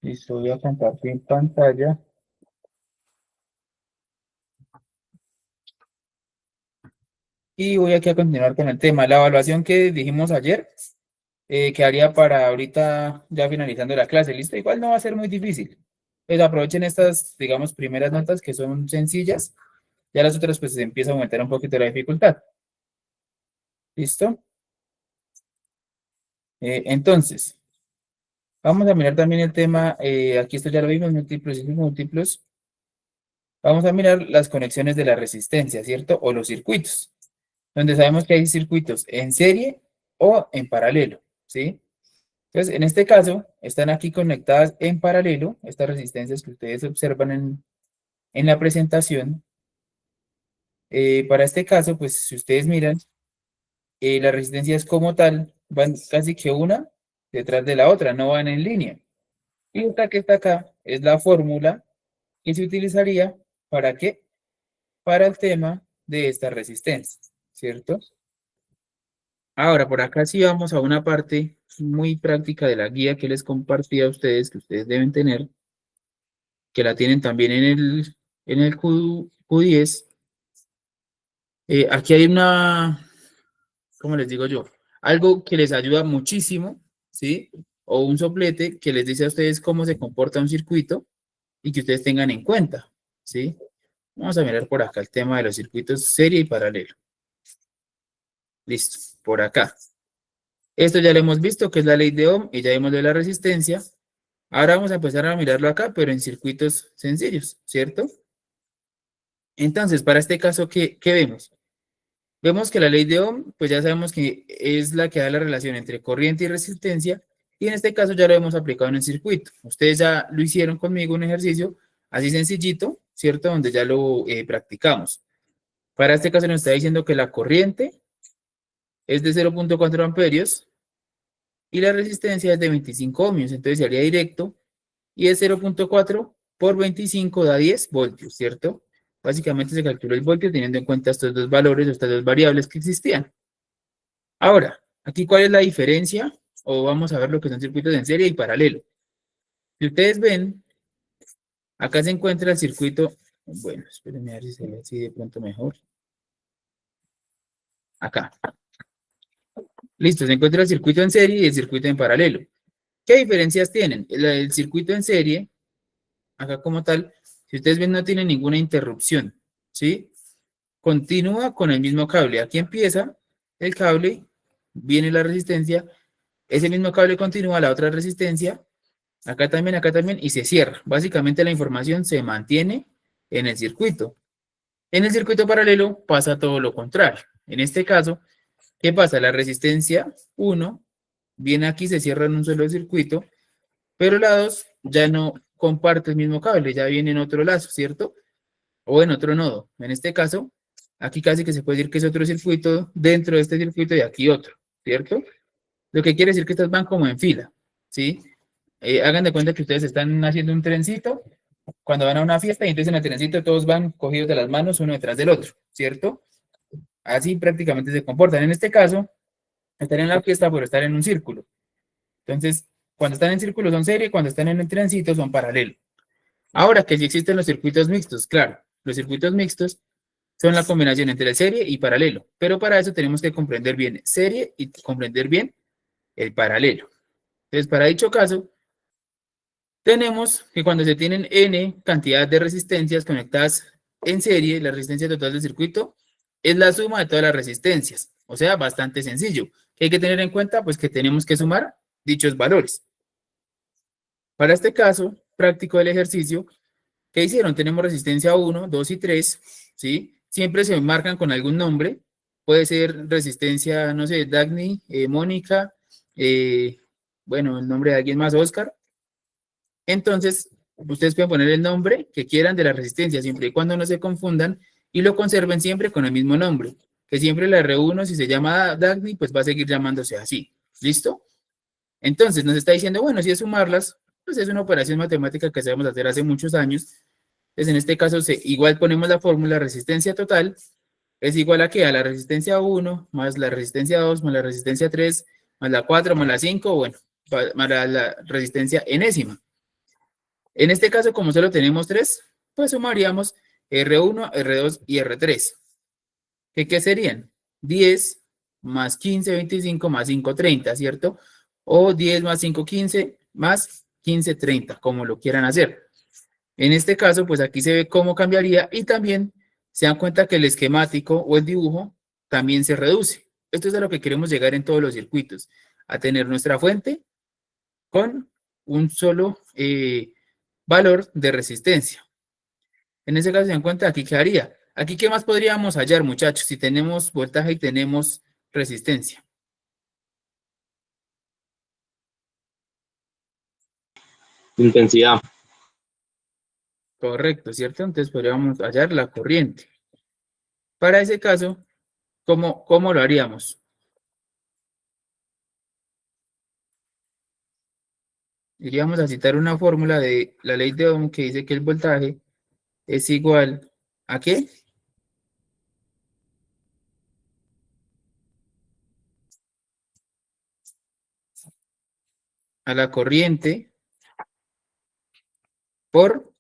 Listo, voy a compartir pantalla. Y voy aquí a continuar con el tema. La evaluación que dijimos ayer quedaría para ahorita ya finalizando la clase. Listo, igual no va a ser muy difícil. Pues aprovechen estas, digamos, primeras notas que son sencillas. Ya las otras pues se empieza a aumentar un poquito la dificultad. ¿Listo? Entonces, vamos a mirar también el tema, aquí esto ya lo vimos, múltiplos y múltiplos. Vamos a mirar las conexiones de la resistencia, ¿cierto? O los circuitos, donde sabemos que hay circuitos en serie o en paralelo, ¿sí? Entonces, en este caso, están aquí conectadas en paralelo, estas resistencias que ustedes observan en la presentación. Para este caso, pues si ustedes miran, las resistencias como tal van casi que una detrás de la otra, no van en línea. Y esta que está acá es la fórmula que se utilizaría ¿para qué? Para el tema de esta resistencia, ¿cierto? Ahora, por acá sí vamos a una parte muy práctica de la guía que les compartí a ustedes, que ustedes deben tener, que la tienen también en el Q10. Aquí hay una, ¿cómo les digo yo? Algo que les ayuda muchísimo, ¿sí? O un soplete que les dice a ustedes cómo se comporta un circuito y que ustedes tengan en cuenta, ¿sí? Vamos a mirar por acá el tema de los circuitos serie y paralelo. Listo, por acá. Esto ya lo hemos visto, que es la ley de Ohm, y ya vimos de la resistencia. Ahora vamos a empezar a mirarlo acá, pero en circuitos sencillos, ¿cierto? Entonces, para este caso, ¿qué vemos? Vemos que la ley de Ohm, pues ya sabemos que es la que da la relación entre corriente y resistencia, y en este caso ya lo hemos aplicado en el circuito. Ustedes ya lo hicieron conmigo un ejercicio así sencillito, ¿cierto? Donde ya lo practicamos. Para este caso nos está diciendo que la corriente es de 0,4 amperios y la resistencia es de 25 ohmios, entonces sería directo, y es 0,4 por 25 da 10 voltios, ¿cierto? Básicamente se calculó el voltio teniendo en cuenta estos dos valores, estas dos variables que existían. Ahora, aquí cuál es la diferencia, o vamos a ver lo que son circuitos en serie y paralelo. Si ustedes ven, acá se encuentra el circuito, bueno, espérenme a ver si se ve así de pronto mejor. Acá. Listo, se encuentra el circuito en serie y el circuito en paralelo. ¿Qué diferencias tienen? El circuito en serie, acá como tal, si ustedes ven, no tiene ninguna interrupción, ¿sí? Continúa con el mismo cable. Aquí empieza el cable, viene la resistencia, ese mismo cable continúa la otra resistencia, acá también, y se cierra. Básicamente la información se mantiene en el circuito. En el circuito paralelo pasa todo lo contrario. En este caso, ¿qué pasa? La resistencia 1 viene aquí, se cierra en un solo circuito, pero la 2 ya no comparte el mismo cable, ya viene en otro lazo, ¿cierto? O en otro nodo. En este caso, aquí casi que se puede decir que es otro circuito dentro de este circuito y aquí otro, ¿cierto? Lo que quiere decir que estas van como en fila, ¿sí? Hagan de cuenta que ustedes están haciendo un trencito cuando van a una fiesta y entonces en el trencito todos van cogidos de las manos uno detrás del otro, ¿cierto? Así prácticamente se comportan. En este caso, están en la fiesta por estar en un círculo. Entonces, cuando están en círculo son serie, cuando están en el trencito son paralelo. Ahora que sí existen los circuitos mixtos, claro, los circuitos mixtos son la combinación entre serie y paralelo, pero para eso tenemos que comprender bien serie y comprender bien el paralelo. Entonces, para dicho caso, tenemos que cuando se tienen n cantidad de resistencias conectadas en serie, la resistencia total del circuito es la suma de todas las resistencias. O sea, bastante sencillo. ¿Qué hay que tener en cuenta? Pues que tenemos que sumar dichos valores. Para este caso práctico del ejercicio, ¿qué hicieron? Tenemos resistencia 1, 2 y 3, ¿sí? Siempre se marcan con algún nombre. Puede ser resistencia, no sé, Dagny, Mónica, bueno, el nombre de alguien más, Oscar. Entonces, ustedes pueden poner el nombre que quieran de la resistencia, siempre y cuando no se confundan y lo conserven siempre con el mismo nombre. Que siempre la R1, si se llama Dagny, pues va a seguir llamándose así. ¿Listo? Entonces, nos está diciendo, bueno, si es sumarlas, pues es una operación matemática que sabemos hacer hace muchos años. Entonces, en este caso, igual ponemos la fórmula resistencia total es igual a ¿qué? A la resistencia 1 más la resistencia 2 más la resistencia 3 más la 4 más la 5, bueno, más la resistencia enésima. En este caso, como solo tenemos 3, pues sumaríamos R1, R2 y R3. ¿Qué serían? 10 más 15, 25 más 5, 30, ¿cierto? O 10 más 5, 15 más 15, 30, como lo quieran hacer. En este caso, pues aquí se ve cómo cambiaría y también se dan cuenta que el esquemático o el dibujo también se reduce. Esto es a lo que queremos llegar en todos los circuitos, a tener nuestra fuente con un solo valor de resistencia. En ese caso se dan cuenta, aquí quedaría. Aquí, ¿qué más podríamos hallar, muchachos? Si tenemos voltaje y tenemos resistencia. Intensidad. Correcto, ¿cierto? Entonces podríamos hallar la corriente. Para ese caso, ¿cómo lo haríamos? Iríamos a citar una fórmula de la ley de Ohm que dice que el voltaje es igual ¿a qué? A la corriente ¿por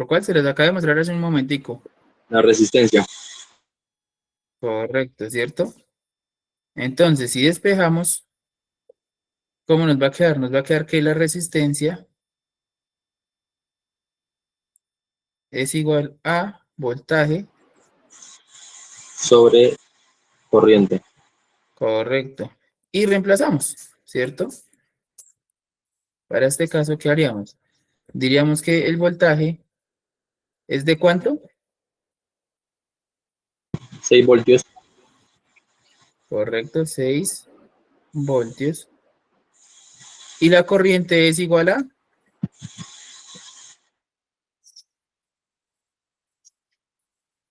cuál? Se les acaba de mostrar hace un momentico. La resistencia. Correcto, ¿cierto? Entonces, si despejamos, ¿cómo nos va a quedar? Nos va a quedar que la resistencia es igual a voltaje. Sobre corriente. Correcto. Y reemplazamos, ¿cierto? Para este caso, ¿qué haríamos? Diríamos que el voltaje es de ¿cuánto? 6 voltios. Correcto, 6 voltios. Y la corriente es igual a,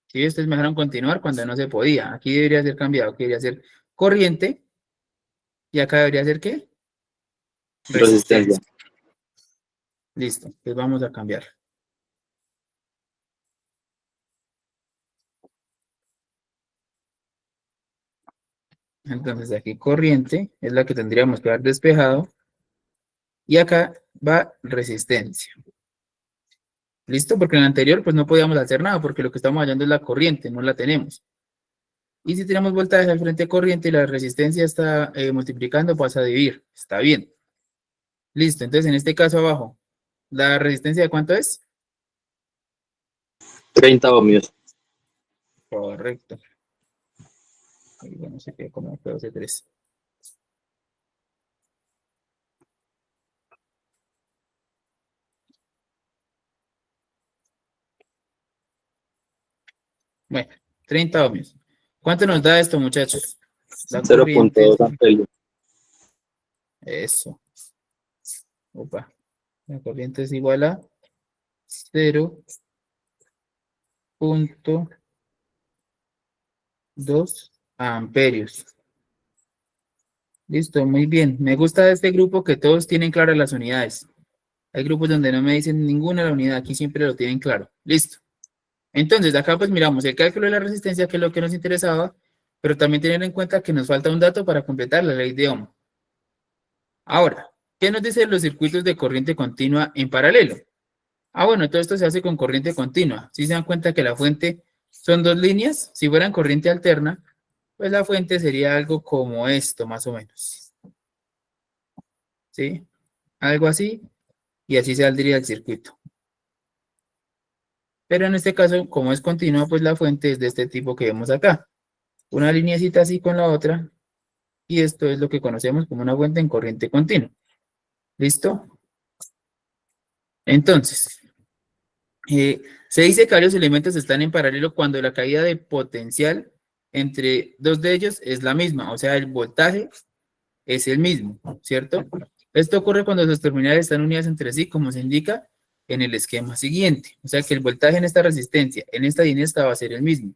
si ustedes me dejaron continuar cuando no se podía. Aquí debería ser cambiado, aquí debería ser corriente. Y acá debería ser ¿qué? Resistencia. Resistencia. Listo, pues vamos a cambiar. Entonces aquí corriente es la que tendríamos que haber despejado. Y acá va resistencia. ¿Listo? Porque en el anterior pues no podíamos hacer nada porque lo que estamos hallando es la corriente, no la tenemos. Y si tenemos voltaje al frente de corriente y la resistencia está multiplicando, pasa a dividir. Está bien. Listo, entonces en este caso abajo, ¿la resistencia de cuánto es? 30 ohmios. Correcto. Y bueno, se quedó como P2C3. Bueno, 30 ohmios. ¿Cuánto nos da esto, muchachos? La corriente. 0.2 amperios. Eso. Opa. La corriente es igual a 0.2 amperios. Listo, muy bien. Me gusta de este grupo que todos tienen claras las unidades. Hay grupos donde no me dicen ninguna la unidad, aquí siempre lo tienen claro. Listo. Entonces, acá pues miramos el cálculo de la resistencia, que es lo que nos interesaba, pero también tener en cuenta que nos falta un dato para completar la ley de Ohm. Ahora, ¿qué nos dicen los circuitos de corriente continua en paralelo? Ah, bueno, todo esto se hace con corriente continua. Si se dan cuenta que la fuente son dos líneas, si fueran corriente alterna, pues la fuente sería algo como esto, más o menos. ¿Sí? Algo así, y así saldría el circuito. Pero en este caso, como es continua, pues la fuente es de este tipo que vemos acá. Una lineecita así con la otra, y esto es lo que conocemos como una fuente en corriente continua. ¿Listo? Entonces, se dice que varios elementos están en paralelo cuando la caída de potencial entre dos de ellos es la misma, o sea, el voltaje es el mismo, ¿cierto? Esto ocurre cuando sus terminales están unidas entre sí, como se indica en el esquema siguiente. O sea, que el voltaje en esta resistencia, en esta y en esta va a ser el mismo.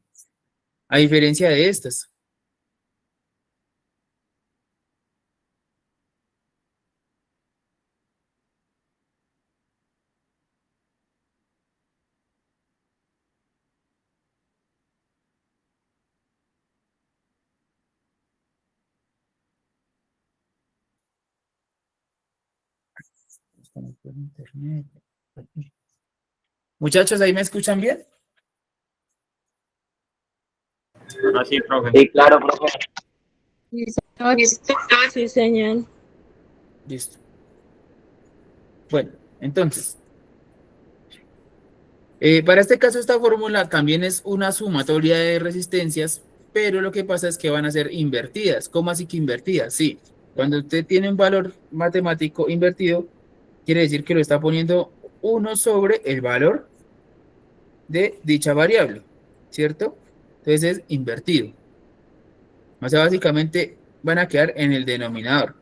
A diferencia de estas. Por internet. Muchachos, ¿ahí me escuchan bien? Así, profe. Sí, claro, profe. Sí, señor. Sí, señor. Listo. Bueno, entonces, para este caso, esta fórmula también es una sumatoria de resistencias, pero lo que pasa es que van a ser invertidas. ¿Cómo así que invertidas? Sí, cuando usted tiene un valor matemático invertido, quiere decir que lo está poniendo 1 sobre el valor de dicha variable, ¿cierto? Entonces es invertido. O sea, básicamente van a quedar en el denominador.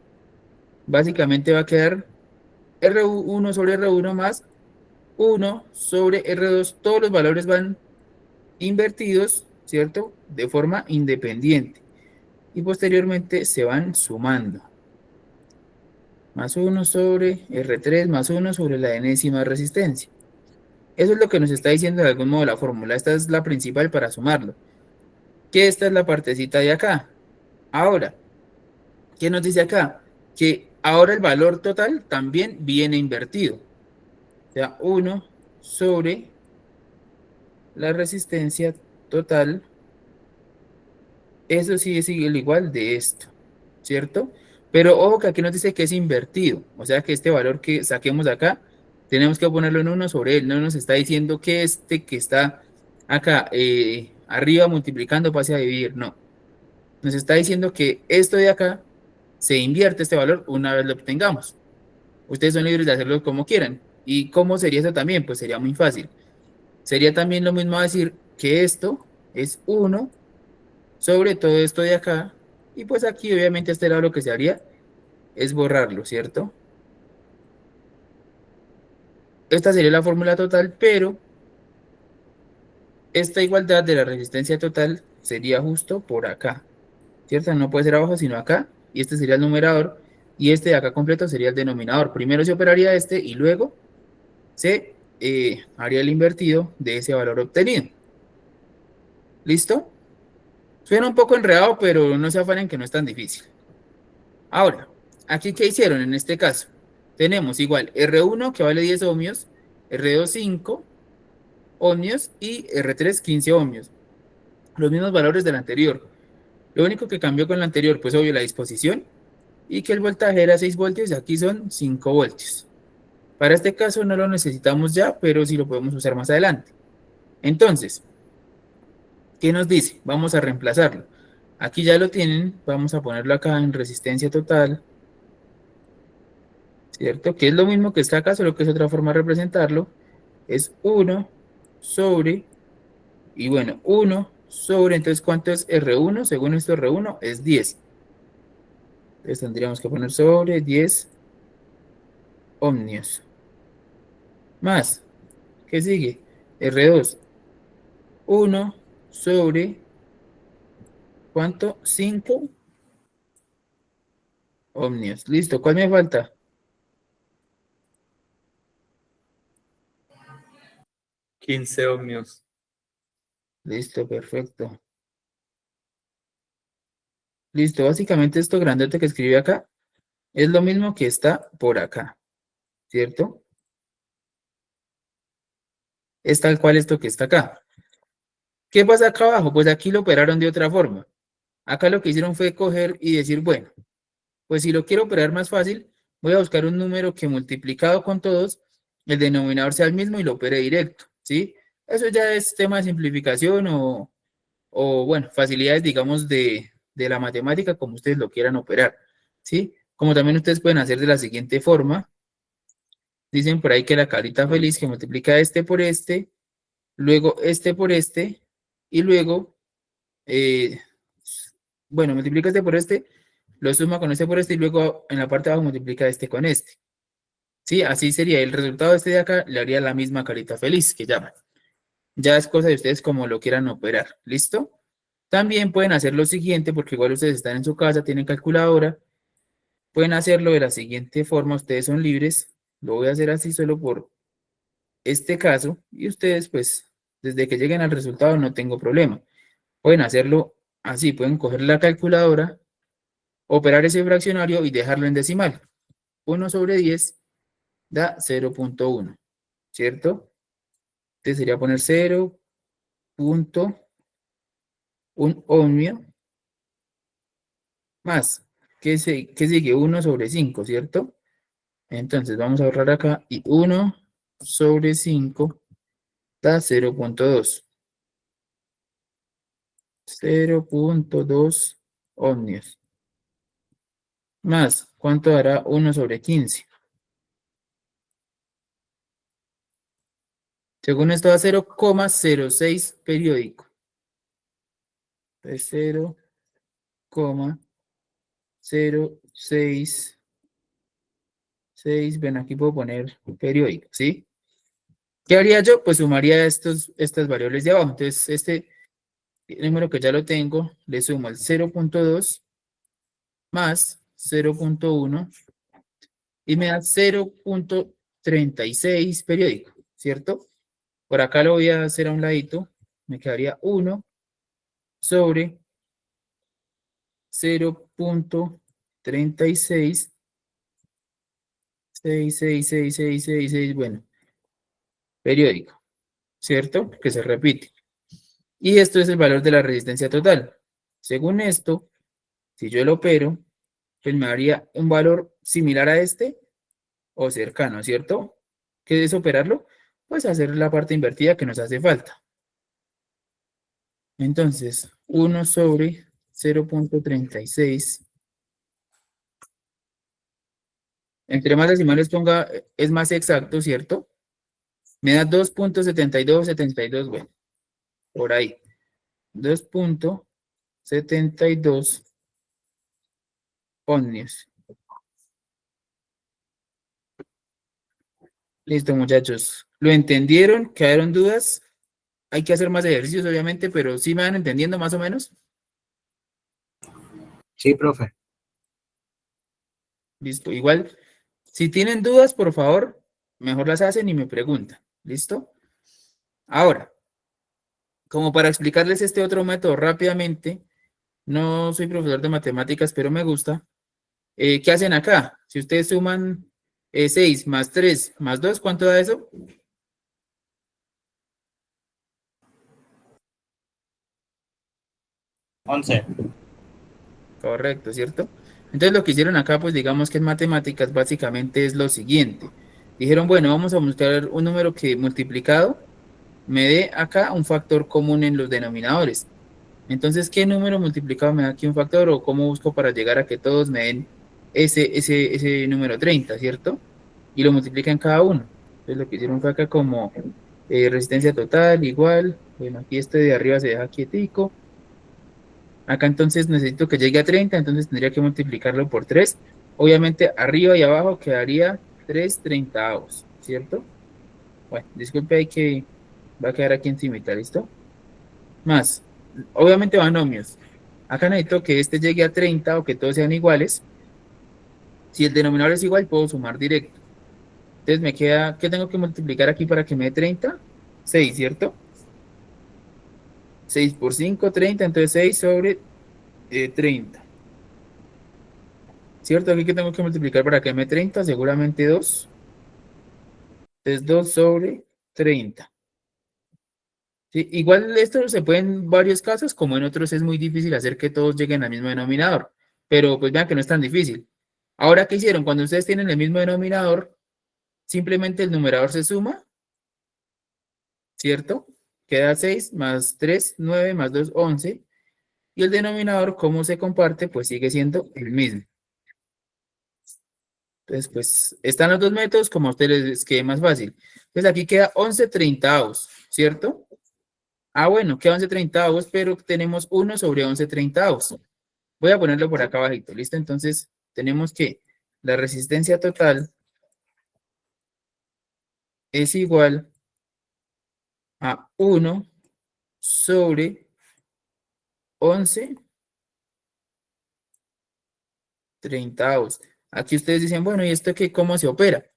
Básicamente va a quedar R1 sobre R1 más 1 sobre R2. Todos los valores van invertidos, ¿cierto? De forma independiente. Y posteriormente se van sumando. Más 1 sobre R3 más 1 sobre la enésima resistencia. Eso es lo que nos está diciendo de algún modo la fórmula. Esta es la principal para sumarlo. Que esta es la partecita de acá. Ahora, ¿qué nos dice acá? Que ahora el valor total también viene invertido. O sea, 1 sobre la resistencia total. Eso sí es igual de esto, ¿cierto? Pero ojo que aquí nos dice que es invertido. O sea que este valor que saquemos de acá, tenemos que ponerlo en 1 sobre él. No nos está diciendo que este que está acá arriba multiplicando pase a dividir. No. Nos está diciendo que esto de acá se invierte este valor una vez lo obtengamos. Ustedes son libres de hacerlo como quieran. ¿Y cómo sería eso también? Pues sería muy fácil. Sería también lo mismo decir que esto es 1 sobre todo esto de acá. Y pues aquí obviamente a este lado lo que se haría es borrarlo, ¿cierto? Esta sería la fórmula total, pero esta igualdad de la resistencia total sería justo por acá, ¿cierto? No puede ser abajo, sino acá. Y este sería el numerador. Y este de acá completo sería el denominador. Primero se operaría este y luego se haría el invertido de ese valor obtenido. ¿Listo? Suena un poco enredado, pero no se afanen que no es tan difícil. Ahora, aquí ¿qué hicieron en este caso? Tenemos igual R1 que vale 10 ohmios, R2 5 ohmios y R3 15 ohmios. Los mismos valores del anterior. Lo único que cambió con el anterior, pues obvio la disposición y que el voltaje era 6 voltios y aquí son 5 voltios. Para este caso no lo necesitamos ya, pero sí lo podemos usar más adelante. Entonces, ¿qué nos dice? Vamos a reemplazarlo. Aquí ya lo tienen, vamos a ponerlo acá en resistencia total, ¿cierto? Que es lo mismo que está acá, solo que es otra forma de representarlo. Es 1 sobre, y bueno, 1 sobre, entonces, ¿cuánto es R1? Según esto, R1 es 10. Entonces tendríamos que poner sobre 10 ohmios. Más, ¿qué sigue? R2, 1 sobre, ¿cuánto? 5 ohmios. Listo, ¿cuál me falta? 15 ohmios. Listo, perfecto. Listo, básicamente esto grandote que escribí acá es lo mismo que está por acá, ¿cierto? Es tal cual esto que está acá. ¿Qué pasa acá abajo? Pues aquí lo operaron de otra forma. Acá lo que hicieron fue coger y decir, bueno, pues si lo quiero operar más fácil, voy a buscar un número que multiplicado con todos, el denominador sea el mismo y lo opere directo, ¿sí? Eso ya es tema de simplificación o bueno, facilidades, digamos, de la matemática, como ustedes lo quieran operar, ¿sí? Como también ustedes pueden hacer de la siguiente forma. Dicen por ahí que la carita feliz que multiplica este por este, luego este por este, y luego, eh, bueno, multiplica este por este, lo suma con este por este, y luego en la parte de abajo multiplica este con este. Sí, así sería. El resultado de este de acá le haría la misma carita feliz que llaman. Ya es cosa de ustedes como lo quieran operar. ¿Listo? También pueden hacer lo siguiente, porque igual ustedes están en su casa, tienen calculadora. Pueden hacerlo de la siguiente forma. Ustedes son libres. Lo voy a hacer así solo por este caso. Y ustedes, pues, desde que lleguen al resultado no tengo problema. Pueden hacerlo así. Pueden coger la calculadora, operar ese fraccionario y dejarlo en decimal. 1 sobre 10 da 0.1, ¿cierto? Entonces sería poner 0.1 ohmio más, ¿qué sigue? 1 sobre 5, ¿cierto? Entonces vamos a ahorrar acá y 1 sobre 5 da 0.2. 0.2 ohmios. Más, ¿cuánto dará 1 sobre 15? Según esto da 0,06 periódico. Entonces 0,066. Ven, aquí puedo poner periódico, ¿sí? ¿Qué haría yo? Pues sumaría estas variables de abajo. Entonces, este número que ya lo tengo, le sumo el 0.2 más 0.1 y me da 0.36 periódico, ¿cierto? Por acá lo voy a hacer a un ladito. Me quedaría 1 sobre 0.36. 66666, bueno, periódico, ¿cierto? Que se repite. Y esto es el valor de la resistencia total. Según esto, si yo lo opero, pues me daría un valor similar a este o cercano, ¿cierto? ¿Qué es operarlo? Pues hacer la parte invertida que nos hace falta. Entonces, 1 sobre 0.36. Entre más decimales ponga, es más exacto, ¿cierto? Me da 2.7272, bueno, por ahí. 2.72 ohmios. Listo, muchachos. ¿Lo entendieron? ¿Quedaron dudas? Hay que hacer más ejercicios, obviamente, pero ¿sí me van entendiendo más o menos? Sí, profe. Listo. Igual, si tienen dudas, por favor, mejor las hacen y me preguntan. ¿Listo? Ahora, como para explicarles este otro método rápidamente, no soy profesor de matemáticas, pero me gusta. ¿Qué hacen acá? Si ustedes suman 6 más 3 más 2, ¿cuánto da eso? 11. Correcto, ¿cierto? Entonces lo que hicieron acá, pues digamos que en matemáticas básicamente es lo siguiente. Dijeron, bueno, vamos a buscar un número que multiplicado me dé acá un factor común en los denominadores. Entonces, ¿qué número multiplicado me da aquí un factor o cómo busco para llegar a que todos me den ese número 30, ¿cierto? Y lo multiplican cada uno. Entonces lo que hicieron fue acá como resistencia total igual. Bueno, aquí este de arriba se deja quietico. Acá entonces necesito que llegue a 30, entonces tendría que multiplicarlo por 3. Obviamente arriba y abajo quedaría 3/30, ¿cierto? Bueno, disculpe ahí que va a quedar aquí encima, ¿listo? Más, obviamente van ohmios. Acá necesito que este llegue a 30 o que todos sean iguales. Si el denominador es igual, puedo sumar directo. Entonces me queda, ¿qué tengo que multiplicar aquí para que me dé 30? 6, ¿cierto? 6 por 5, 30, entonces 6 sobre 30. ¿Cierto? Aquí que tengo que multiplicar para que me dé 30, seguramente 2. Entonces 2 sobre 30. ¿Sí? Igual esto se puede en varios casos, como en otros es muy difícil hacer que todos lleguen al mismo denominador. Pero pues vean que no es tan difícil. Ahora, ¿qué hicieron? Cuando ustedes tienen el mismo denominador, simplemente el numerador se suma, ¿cierto? Queda 6 más 3, 9 más 2, 11. Y el denominador, como se comparte, pues sigue siendo el mismo. Entonces, pues están los dos métodos, como a ustedes les quede más fácil. Entonces aquí queda 11/30, ¿cierto? Ah, bueno, queda 11/30, pero tenemos 1 sobre 11/30. Voy a ponerlo por acá abajito, ¿listo? Entonces tenemos que la resistencia total es igual a 1 sobre 11/30. Aquí ustedes dicen, bueno, ¿y esto qué, cómo se opera?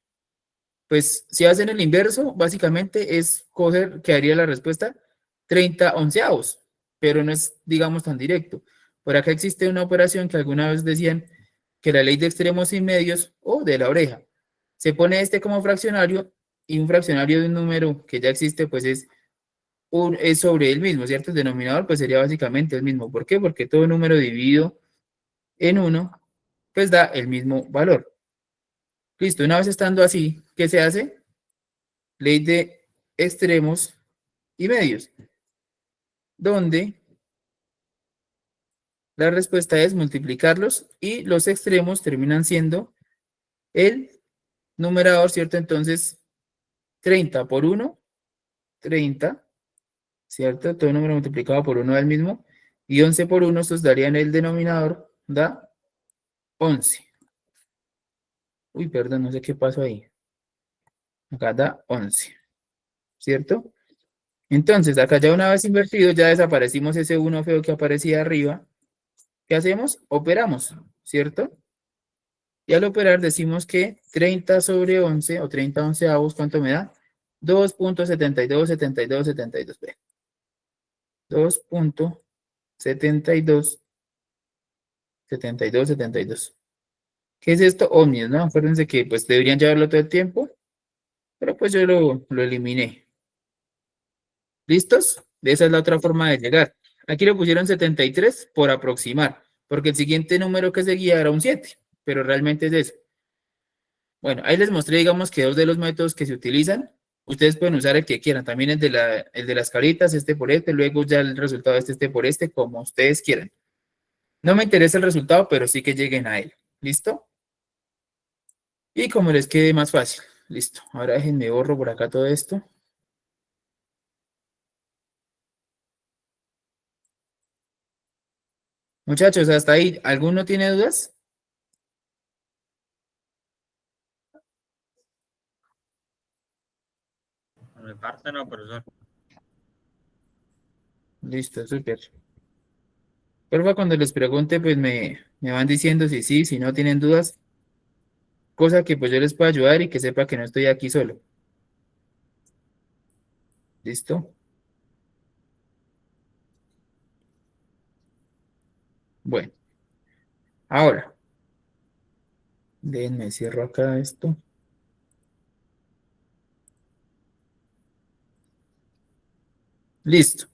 Pues si hacen el inverso, básicamente es coger, quedaría la respuesta 30/11, pero no es, digamos, tan directo. Por acá existe una operación que alguna vez decían que la ley de extremos y medios o de la oreja. se pone este como fraccionario y un fraccionario de un número que ya existe, pues es sobre el mismo, ¿cierto? El denominador pues sería básicamente el mismo. ¿Por qué? Porque todo número dividido en 1 pues da el mismo valor. Listo, una vez estando así, ¿qué se hace? Ley de extremos y medios, donde la respuesta es multiplicarlos y los extremos terminan siendo el numerador, ¿cierto? Entonces, 30 por 1, 30, ¿cierto? Todo número multiplicado por 1 da el mismo. Y 11 por 1, estos darían el denominador, da 11. Uy, perdón, no sé qué pasó ahí. Acá da 11, ¿cierto? Entonces, acá ya una vez invertido, ya desaparecimos ese 1 feo que aparecía arriba. ¿Qué hacemos? Operamos, ¿cierto? Y al operar decimos que 30 sobre 11 o 30 onceavos, ¿cuánto me da? 2.727272. 2.727272. ¿Qué es esto? Ohmios, ¿no? Acuérdense que pues deberían llevarlo todo el tiempo, pero pues yo lo eliminé. ¿Listos? Esa es la otra forma de llegar. Aquí le pusieron 73 por aproximar, porque el siguiente número que seguía era un 7, pero realmente es eso. Bueno, ahí les mostré, digamos, que dos de los métodos que se utilizan. Ustedes pueden usar el que quieran. También el de las caritas, este por este, luego ya el resultado de este por este, como ustedes quieran. No me interesa el resultado, pero sí que lleguen a él. ¿Listo? Y como les quede más fácil. Listo. Ahora déjenme borro por acá todo esto. Muchachos, hasta ahí, ¿alguno tiene dudas? Por mi parte no, profesor. Listo, súper. Pero cuando les pregunte, pues me van diciendo si sí, si no tienen dudas. Cosa que pues yo les pueda ayudar y que sepa que no estoy aquí solo. ¿Listo? Bueno, ahora, déjenme cierro acá esto. Listo.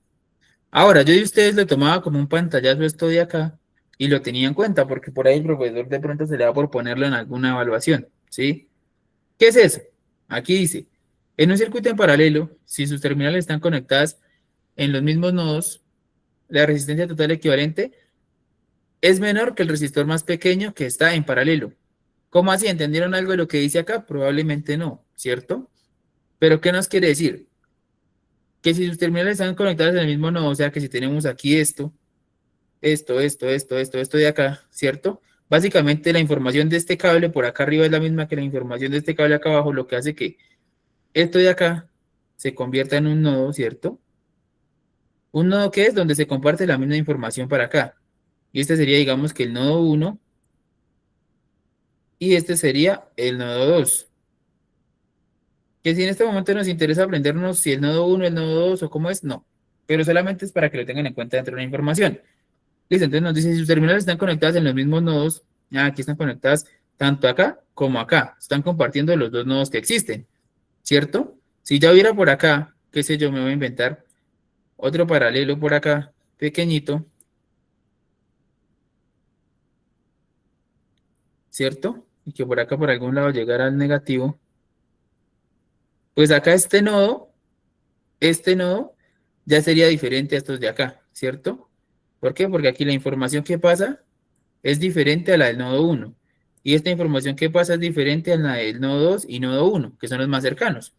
Ahora, yo de ustedes le tomaba como un pantallazo esto de acá y lo tenía en cuenta porque por ahí el profesor de pronto se le da por ponerlo en alguna evaluación, ¿sí? ¿Qué es eso? Aquí dice, en un circuito en paralelo, si sus terminales están conectadas en los mismos nodos, la resistencia total equivalente es menor que el resistor más pequeño que está en paralelo. ¿Cómo así? ¿Entendieron algo de lo que dice acá? Probablemente no, ¿cierto? Pero ¿qué nos quiere decir? Que si sus terminales están conectadas en el mismo nodo, o sea que si tenemos aquí esto de acá, ¿cierto? Básicamente la información de este cable por acá arriba es la misma que la información de este cable acá abajo, lo que hace que esto de acá se convierta en un nodo, ¿cierto? Un nodo que es donde se comparte la misma información para acá. Y este sería, digamos, que el nodo 1 y este sería el nodo 2. Que si en este momento nos interesa aprendernos si el nodo 1, el nodo 2 o cómo es, no. Pero solamente es para que lo tengan en cuenta dentro de la información. Listo, entonces nos dice si sus terminales están conectadas en los mismos nodos. Aquí están conectadas tanto acá como acá. Están compartiendo los dos nodos que existen, ¿cierto? Si ya hubiera por acá, qué sé yo, me voy a inventar otro paralelo por acá, pequeñito, ¿cierto? Y que por acá por algún lado llegara al negativo. Pues acá este nodo ya sería diferente a estos de acá, ¿cierto? ¿Por qué? Porque aquí la información que pasa es diferente a la del nodo 1. Y esta información que pasa es diferente a la del nodo 2 y nodo 1, que son los más cercanos,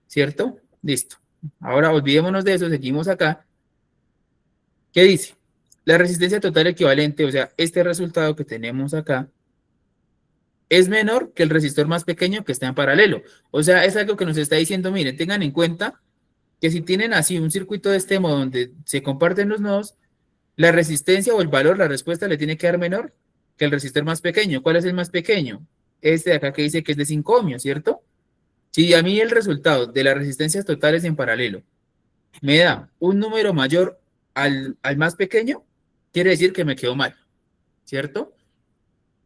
¿cierto? Listo. Ahora olvidémonos de eso, seguimos acá. ¿Qué dice? La resistencia total equivalente, o sea, este resultado que tenemos acá, es menor que el resistor más pequeño que está en paralelo. O sea, es algo que nos está diciendo, miren, tengan en cuenta que si tienen así un circuito de este modo donde se comparten los nodos, la resistencia o el valor, la respuesta le tiene que dar menor que el resistor más pequeño. ¿Cuál es el más pequeño? Este de acá que dice que es de 5 ohmios, ¿cierto? Si a mí el resultado de las resistencias totales en paralelo me da un número mayor al más pequeño, quiere decir que me quedó mal, ¿cierto?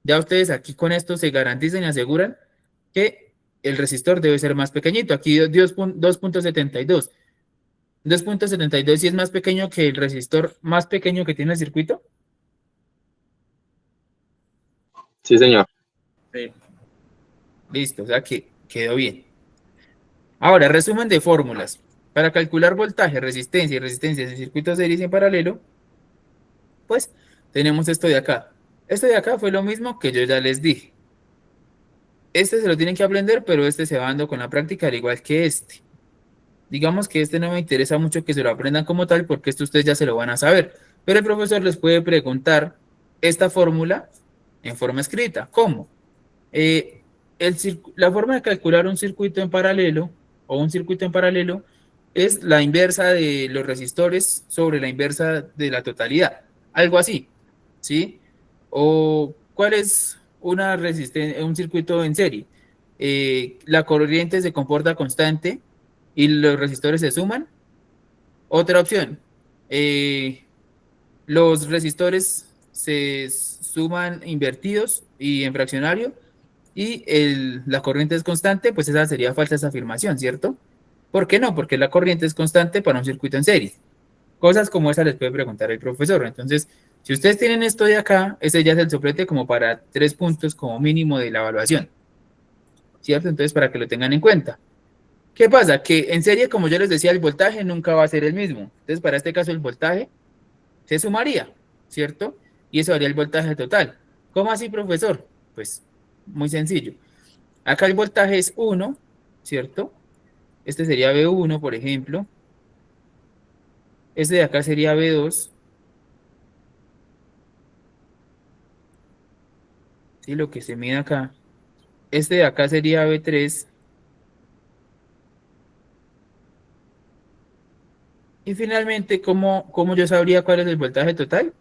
Ya ustedes aquí con esto se garantizan y aseguran que el resistor debe ser más pequeñito. Aquí 2.72. 2.72 sí es más pequeño que el resistor más pequeño que tiene el circuito. Sí, señor. Sí. Listo, o sea que quedó bien. Ahora, resumen de fórmulas. Para calcular voltaje, resistencia y resistencia de circuitos series en paralelo, pues tenemos esto de acá. Esto de acá fue lo mismo que yo ya les dije. Este se lo tienen que aprender, pero este se va dando con la práctica, al igual que este. Digamos que este no me interesa mucho que se lo aprendan como tal, porque esto ustedes ya se lo van a saber. Pero el profesor les puede preguntar esta fórmula en forma escrita. ¿Cómo? La forma de calcular un circuito en paralelo o un circuito en paralelo es la inversa de los resistores sobre la inversa de la totalidad. Algo así, ¿sí? O ¿cuál es un circuito en serie? La corriente se comporta constante y los resistores se suman. Otra opción, los resistores se suman invertidos y en fraccionario y la corriente es constante, pues esa sería falsa esa afirmación, ¿cierto? ¿Por qué no? Porque la corriente es constante para un circuito en serie. Cosas como esa les puede preguntar el profesor. Entonces, si ustedes tienen esto de acá, ese ya es el soplete como para 3 puntos como mínimo de la evaluación, ¿cierto? Entonces, para que lo tengan en cuenta. ¿Qué pasa? Que en serie, como yo les decía, el voltaje nunca va a ser el mismo. Entonces, para este caso, el voltaje se sumaría, ¿cierto? Y eso haría el voltaje total. ¿Cómo así, profesor? Pues muy sencillo. Acá el voltaje es 1, ¿cierto? Este sería V1, por ejemplo. Este de acá sería V2. ¿Sí? Lo que se mide acá. Este de acá sería V3. Y finalmente, ¿cómo yo sabría cuál es el voltaje total?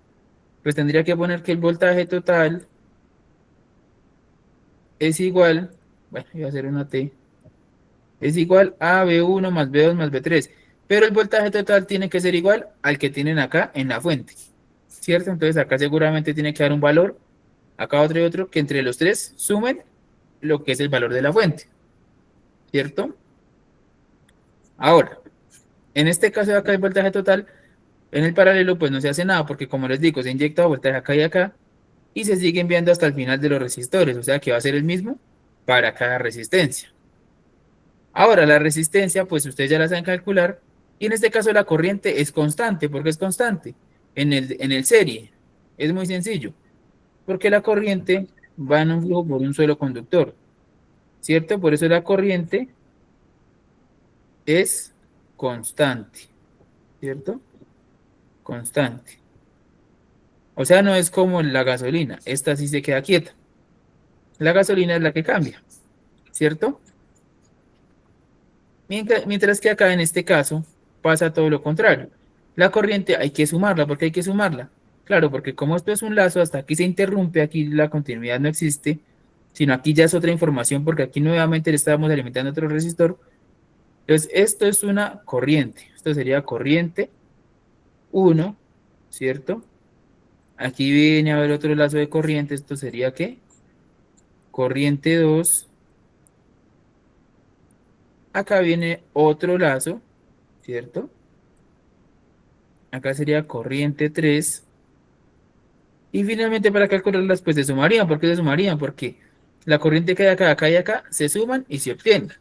Pues tendría que poner que el voltaje total es igual, bueno, voy a hacer una T, es igual a V1 más V2 más V3. Pero el voltaje total tiene que ser igual al que tienen acá en la fuente, ¿cierto? Entonces acá seguramente tiene que dar un valor, acá otro y otro, que entre los tres sumen lo que es el valor de la fuente, ¿cierto? Ahora, en este caso de acá el voltaje total, en el paralelo pues no se hace nada, porque como les digo, se inyecta voltaje acá y acá, y se sigue enviando hasta el final de los resistores, o sea que va a ser el mismo para cada resistencia. Ahora, la resistencia, pues ustedes ya la saben calcular, y en este caso la corriente es constante. ¿Por qué es constante? En el serie, es muy sencillo, porque la corriente va en un flujo por un solo conductor, ¿cierto? Por eso la corriente es constante, ¿cierto? Constante. O sea, no es como la gasolina, esta sí se queda quieta. La gasolina es la que cambia, ¿cierto? Mientras que acá en este caso pasa todo lo contrario. La corriente hay que sumarla. ¿Por qué hay que sumarla? Claro, porque como esto es un lazo, hasta aquí se interrumpe, aquí la continuidad no existe, sino aquí ya es otra información, porque aquí nuevamente le estamos alimentando otro resistor. Entonces, esto es una corriente. Esto sería corriente 1, ¿cierto? Aquí viene a haber otro lazo de corriente. Esto sería ¿qué? Corriente 2. Acá viene otro lazo, ¿cierto? Acá sería corriente 3. Y finalmente para calcularlas, pues se sumarían. ¿Por qué se sumarían? Porque la corriente que hay acá y acá se suman y se obtienen.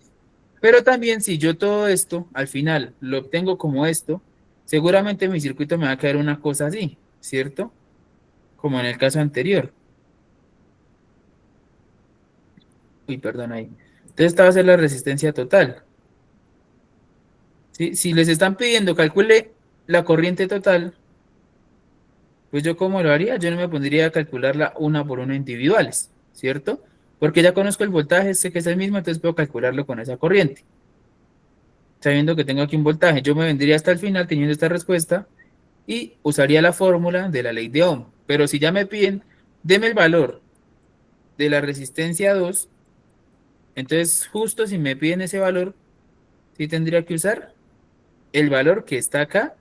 Pero también si yo todo esto al final lo obtengo como esto, seguramente mi circuito me va a quedar una cosa así, ¿cierto? Como en el caso anterior. Uy, perdón ahí. Entonces esta va a ser la resistencia total. ¿Sí? Si les están pidiendo calcule la corriente total, pues yo ¿cómo lo haría? Yo no me pondría a calcularla una por una individuales, ¿cierto? Porque ya conozco el voltaje, sé que es el mismo, entonces puedo calcularlo con esa corriente. Sabiendo que tengo aquí un voltaje, yo me vendría hasta el final teniendo esta respuesta y usaría la fórmula de la ley de Ohm. Pero si ya me piden, deme el valor de la resistencia 2, entonces justo si me piden ese valor, sí tendría que usar el valor que está acá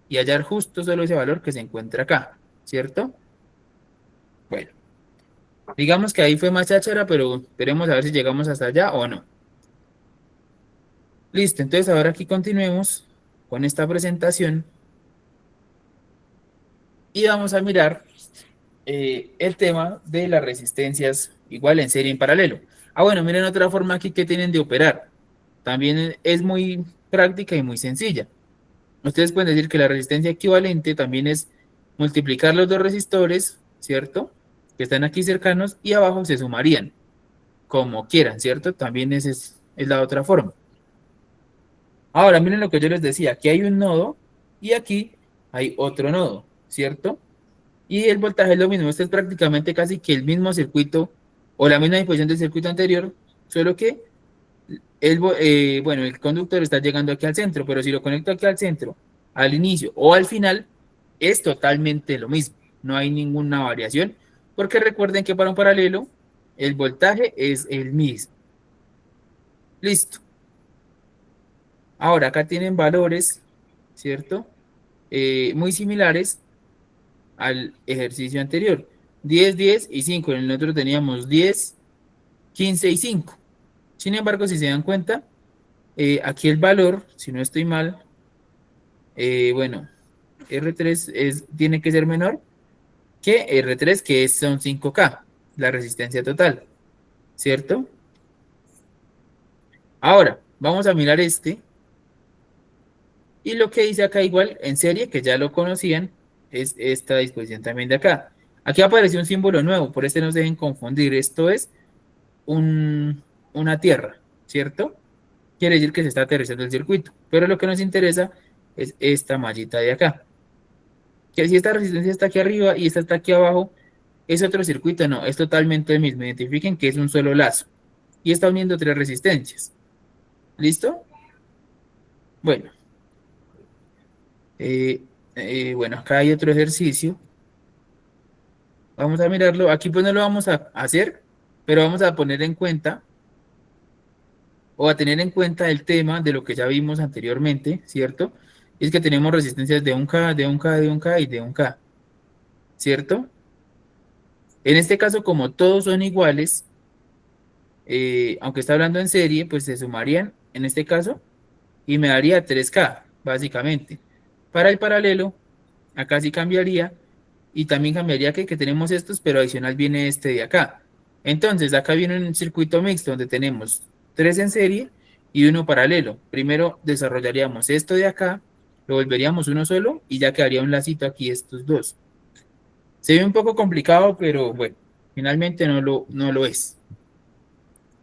y hallar justo solo ese valor que se encuentra acá, ¿cierto? Bueno, digamos que ahí fue más cháchara, pero esperemos a ver si llegamos hasta allá o no. Listo, entonces ahora aquí continuemos con esta presentación y vamos a mirar el tema de las resistencias igual en serie y en paralelo. Ah, bueno, miren otra forma aquí que tienen de operar. También es muy práctica y muy sencilla. Ustedes pueden decir que la resistencia equivalente también es multiplicar los dos resistores, ¿cierto? Que están aquí cercanos y abajo se sumarían, como quieran, ¿cierto? También esa es la otra forma. Ahora, miren lo que yo les decía, aquí hay un nodo y aquí hay otro nodo, ¿cierto? Y el voltaje es lo mismo, este es prácticamente casi que el mismo circuito o la misma disposición del circuito anterior, solo que bueno, el conductor está llegando aquí al centro, pero si lo conecto aquí al centro, al inicio o al final, es totalmente lo mismo, no hay ninguna variación, porque recuerden que para un paralelo, el voltaje es el mismo. Listo. Ahora, acá tienen valores, ¿cierto? Muy similares al ejercicio anterior. 10, 10 y 5. En el otro teníamos 10, 15 y 5. Sin embargo, si se dan cuenta, aquí el valor, si no estoy mal, bueno, R3 tiene que ser menor que R3, que son 5K, la resistencia total, ¿cierto? Ahora, vamos a mirar este. Y lo que dice acá igual en serie, que ya lo conocían, es esta disposición también de acá. Aquí apareció un símbolo nuevo, por este no se deben confundir. Esto es una tierra, ¿cierto? Quiere decir que se está aterrizando el circuito. Pero lo que nos interesa es esta mallita de acá. Que si esta resistencia está aquí arriba y esta está aquí abajo, es otro circuito, no, es totalmente el mismo. Identifiquen que es un solo lazo. Y está uniendo tres resistencias. ¿Listo? Bueno. Bueno, acá hay otro ejercicio. Vamos a mirarlo. Aquí pues no lo vamos a hacer, pero vamos a poner en cuenta o a tener en cuenta el tema de lo que ya vimos anteriormente, ¿cierto? Es que tenemos resistencias de 1K, de 1K, de 1K y de 1K, ¿cierto? En este caso, como todos son iguales, aunque está hablando en serie, pues se sumarían en este caso y me daría 3K, básicamente. Para el paralelo, acá sí cambiaría y también cambiaría que tenemos estos, pero adicional viene este de acá. Entonces, acá viene un circuito mixto donde tenemos 3 en serie y uno paralelo. Primero desarrollaríamos esto de acá, lo volveríamos uno solo y ya quedaría un lacito aquí estos dos. Se ve un poco complicado, pero bueno, finalmente no lo es,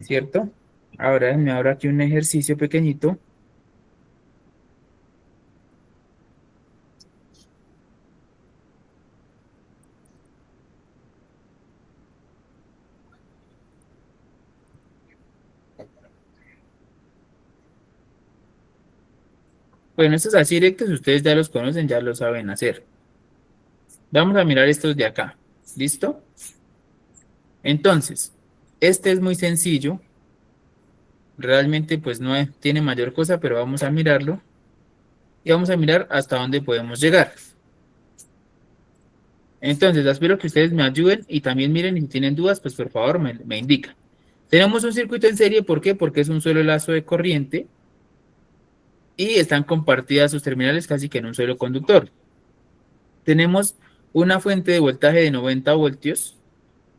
¿cierto? Ahora me abro aquí un ejercicio pequeñito. Bueno, estos así directos ustedes ya los conocen, ya lo saben hacer. Vamos a mirar estos de acá. ¿Listo? Entonces, este es muy sencillo. Realmente pues no tiene mayor cosa, pero vamos a mirarlo. Y vamos a mirar hasta dónde podemos llegar. Entonces, espero que ustedes me ayuden y también miren y si tienen dudas, pues por favor me indican. Tenemos un circuito en serie, ¿por qué? Porque es un solo lazo de corriente y están compartidas sus terminales casi que en un solo conductor. Tenemos una fuente de voltaje de 90 voltios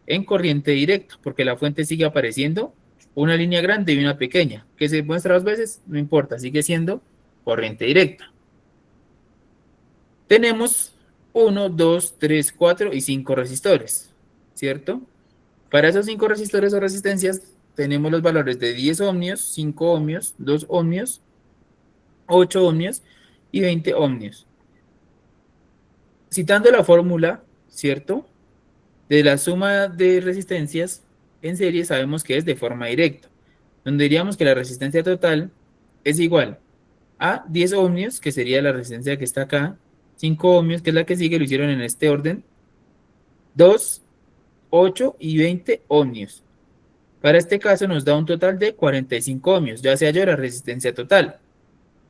en corriente directa, porque la fuente sigue apareciendo una línea grande y una pequeña, que se muestra dos veces, no importa, sigue siendo corriente directa. Tenemos 1, 2, 3, 4 y 5 resistores, ¿cierto? Para esos 5 resistores o resistencias tenemos los valores de 10 ohmios, 5 ohmios, 2 ohmios, 8 ohmios y 20 ohmios. Citando la fórmula, ¿cierto? De la suma de resistencias en serie sabemos que es de forma directa, donde diríamos que la resistencia total es igual a 10 ohmios, que sería la resistencia que está acá, 5 ohmios, que es la que sigue, lo hicieron en este orden, 2, 8 y 20 ohmios. Para este caso nos da un total de 45 ohmios, ya se halló la resistencia total,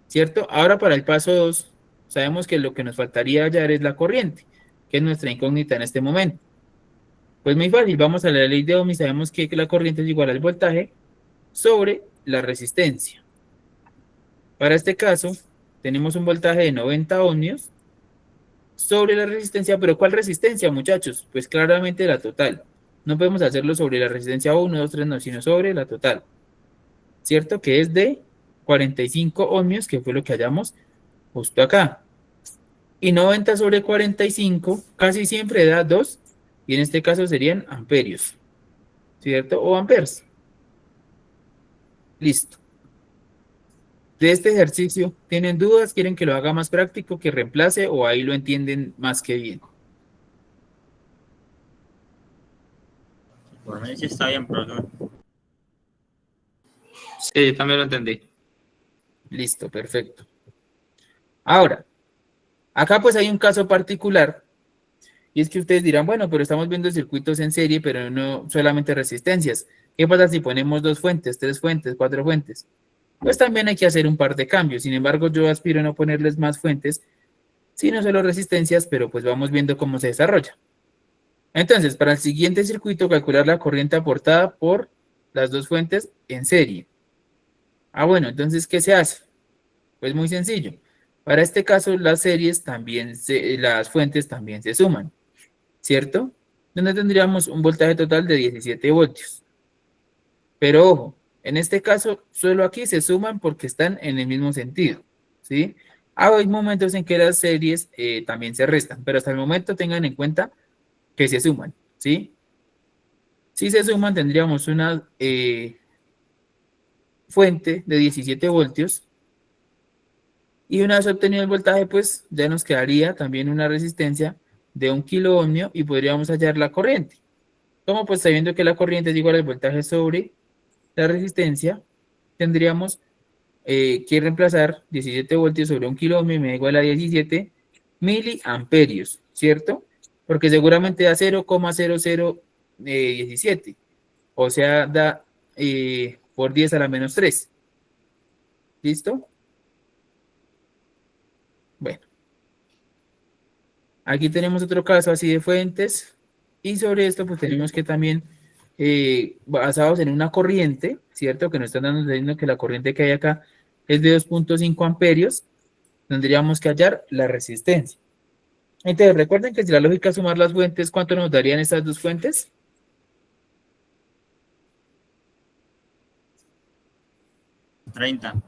¿cierto? Ahora para el paso 2, sabemos que lo que nos faltaría hallar es la corriente, que es nuestra incógnita en este momento. Pues muy fácil, vamos a la ley de Ohm y sabemos que la corriente es igual al voltaje sobre la resistencia. Para este caso, tenemos un voltaje de 90 ohmios sobre la resistencia, pero ¿cuál resistencia, muchachos? Pues claramente la total. No podemos hacerlo sobre la resistencia 1, 2, 3, no, sino sobre la total. ¿Cierto? Que es de 45 ohmios, que fue lo que hallamos justo acá. Y 90 sobre 45 casi siempre da 2, y en este caso serían amperios, ¿cierto? O amperes. Listo. De este ejercicio, ¿tienen dudas? ¿Quieren que lo haga más práctico, que reemplace, o ahí lo entienden más que bien? Por mí sí está bien, profesor. Sí, también lo entendí. Listo, perfecto. Ahora, acá pues hay un caso particular, y es que ustedes dirán, bueno, pero estamos viendo circuitos en serie, pero no solamente resistencias. ¿Qué pasa si ponemos 2 fuentes, 3 fuentes, 4 fuentes? Pues también hay que hacer un par de cambios. Sin embargo, yo aspiro a no ponerles más fuentes, sino solo resistencias, pero pues vamos viendo cómo se desarrolla. Entonces, para el siguiente circuito, calcular la corriente aportada por las 2 fuentes en serie. Bueno, entonces, ¿qué se hace? Pues muy sencillo. Para este caso, las series también, las fuentes también se suman, ¿cierto? Donde tendríamos un voltaje total de 17 voltios. Pero ojo, en este caso, solo aquí se suman porque están en el mismo sentido, ¿sí? Hay momentos en que las series también se restan, pero hasta el momento tengan en cuenta que se suman, ¿sí? Si se suman, tendríamos una fuente de 17 voltios y una vez obtenido el voltaje, pues ya nos quedaría también una resistencia de 1 kilo ohmio y podríamos hallar la corriente. Como pues sabiendo que la corriente es igual al voltaje sobre la resistencia, tendríamos que reemplazar 17 voltios sobre 1 kilo ohmio me da igual a 17 miliamperios, ¿cierto? Porque seguramente da 0,0017, o sea, da por 10 a la menos 3. ¿Listo? Bueno, aquí tenemos otro caso así de fuentes y sobre esto pues tenemos que también, basados en una corriente, ¿cierto? Que nos están diciendo que la corriente que hay acá es de 2,5 amperios, tendríamos que hallar la resistencia. Entonces, recuerden que si la lógica es sumar las fuentes, ¿cuánto nos darían estas dos fuentes? 30.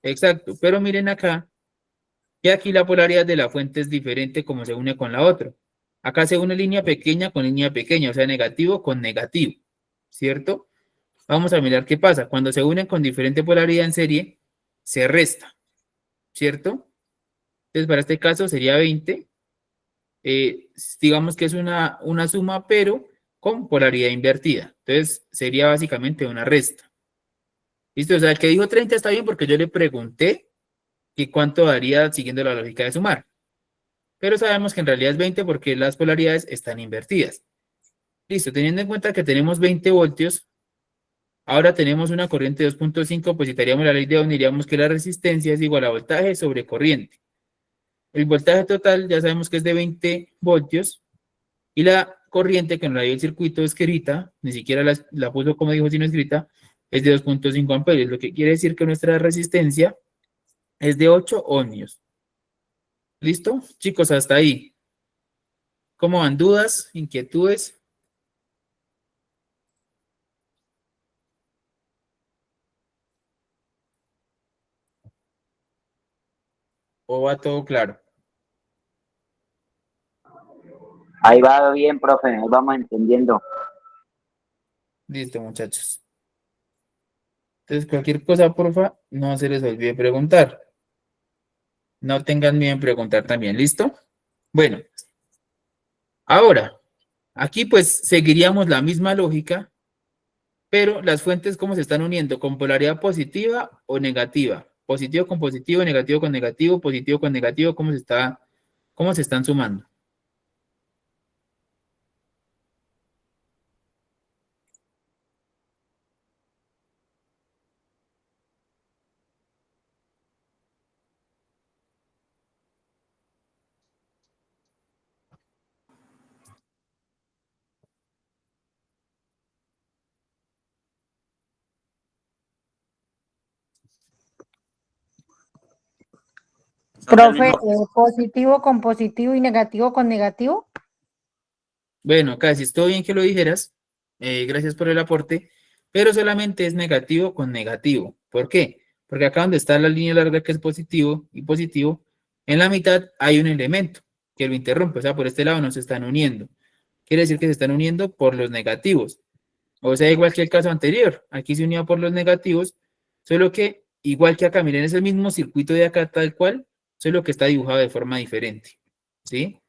Exacto, pero miren acá, que aquí la polaridad de la fuente es diferente como se une con la otra. Acá se une línea pequeña con línea pequeña, o sea, negativo con negativo, ¿cierto? Vamos a mirar qué pasa. Cuando se unen con diferente polaridad en serie, se resta, ¿cierto? Entonces, para este caso sería 20. Digamos que es una suma, pero con polaridad invertida. Entonces, sería básicamente una resta. ¿Listo? O sea, el que dijo 30 está bien porque yo le pregunté que cuánto daría siguiendo la lógica de sumar. Pero sabemos que en realidad es 20 porque las polaridades están invertidas. Listo, teniendo en cuenta que tenemos 20 voltios, ahora tenemos una corriente de 2,5, pues citaríamos la ley de Ohm, diríamos que la resistencia es igual a voltaje sobre corriente. El voltaje total ya sabemos que es de 20 voltios y la corriente que nos la dio el circuito escrita, ni siquiera la puso como dijo, sino escrita, es de 2,5 amperios, lo que quiere decir que nuestra resistencia es de 8 ohmios. ¿Listo? Chicos, hasta ahí. ¿Cómo van? ¿Dudas? ¿Inquietudes? ¿O va todo claro? Ahí va bien, profe, ahí vamos entendiendo. Listo, muchachos. Entonces, cualquier cosa, porfa, no se les olvide preguntar. No tengan miedo en preguntar también, ¿listo? Bueno, ahora, aquí pues seguiríamos la misma lógica, pero las fuentes, ¿cómo se están uniendo? ¿Con polaridad positiva o negativa? Positivo con positivo, negativo con negativo, cómo se están sumando? Profe, positivo con positivo y negativo con negativo. Bueno, casi es todo bien que lo dijeras. Gracias por el aporte, pero solamente es negativo con negativo. ¿Por qué? Porque acá donde está la línea larga que es positivo y positivo, en la mitad hay un elemento que lo interrumpe, o sea, por este lado no se están uniendo. Quiere decir que se están uniendo por los negativos. O sea, igual que el caso anterior, aquí se unía por los negativos, solo que igual que acá, miren, es el mismo circuito de acá tal cual, solo que está dibujado de forma diferente. ¿Sí?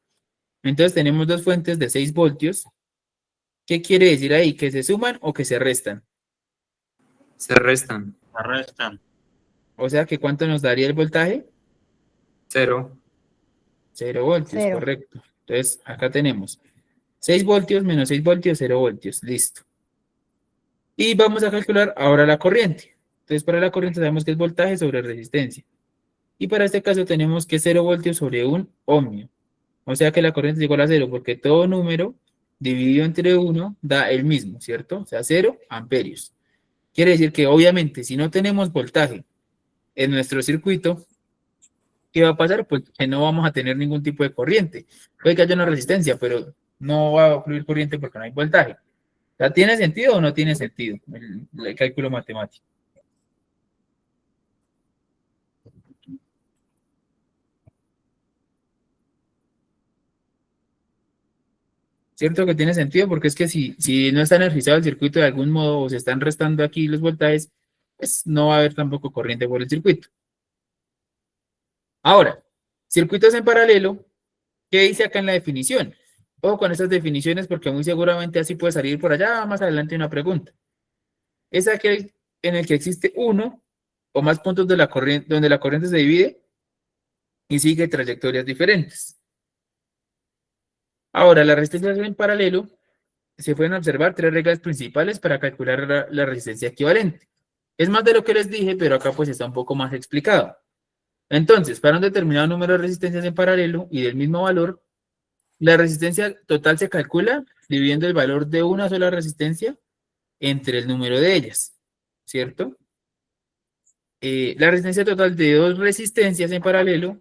Entonces tenemos dos fuentes de 6 voltios. ¿Qué quiere decir ahí? ¿Que se suman o que se restan? Se restan. Restan. O sea, que ¿cuánto nos daría el voltaje? 0. 0 voltios, Cero. correcto. Entonces, acá tenemos 6 voltios menos 6 voltios, 0 voltios. Listo. Y vamos a calcular ahora la corriente. Entonces, para la corriente sabemos que es voltaje sobre resistencia. Y para este caso tenemos que 0 voltios sobre 1 ohmio. O sea que la corriente es igual a 0 porque todo número dividido entre 1 da el mismo, ¿cierto? O sea, 0 amperios. Quiere decir que obviamente si no tenemos voltaje en nuestro circuito, ¿qué va a pasar? Pues que no vamos a tener ningún tipo de corriente. Puede que haya una resistencia, pero no va a fluir corriente porque no hay voltaje. O sea, ¿tiene sentido o no tiene sentido el cálculo matemático? ¿Cierto que tiene sentido? Porque es que si no está energizado el circuito de algún modo o se están restando aquí los voltajes, pues no va a haber tampoco corriente por el circuito. Ahora, circuitos en paralelo, ¿qué dice acá en la definición? Ojo con estas definiciones porque muy seguramente así puede salir por allá más adelante una pregunta. Es aquel en el que existe uno o más puntos de la corriente, donde la corriente se divide y sigue trayectorias diferentes. Ahora, la resistencia en paralelo, se pueden observar 3 reglas principales para calcular la resistencia equivalente. Es más de lo que les dije, pero acá pues está un poco más explicado. Entonces, para un determinado número de resistencias en paralelo y del mismo valor, la resistencia total se calcula dividiendo el valor de una sola resistencia entre el número de ellas, ¿cierto? La resistencia total de 2 resistencias en paralelo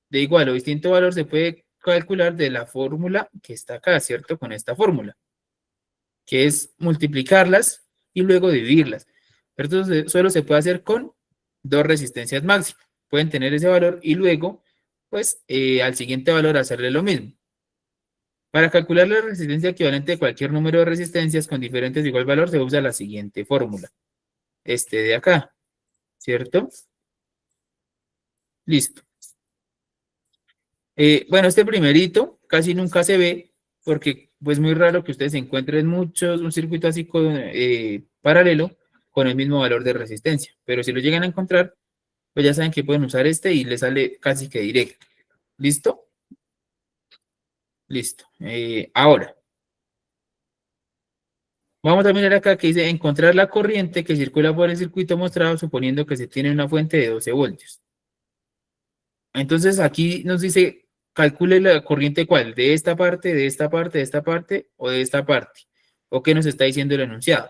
de igual o distinto valor se puede calcular de la fórmula que está acá, ¿cierto? Con esta fórmula, que es multiplicarlas y luego dividirlas. Pero esto solo se puede hacer con 2 resistencias máximas. Pueden tener ese valor y luego, pues, al siguiente valor hacerle lo mismo. Para calcular la resistencia equivalente de cualquier número de resistencias con diferentes de igual valor, se usa la siguiente fórmula. Este de acá, ¿cierto? Listo. Bueno, este primerito casi nunca se ve porque pues muy raro que ustedes encuentren un circuito así paralelo con el mismo valor de resistencia. Pero si lo llegan a encontrar, pues ya saben que pueden usar este y les sale casi que directo. ¿Listo? Listo. Ahora, vamos a mirar acá que dice encontrar la corriente que circula por el circuito mostrado suponiendo que se tiene una fuente de 12 voltios. Entonces aquí nos dice, calcule la corriente cuál, de esta parte, de esta parte, de esta parte o de esta parte. ¿O qué nos está diciendo el enunciado?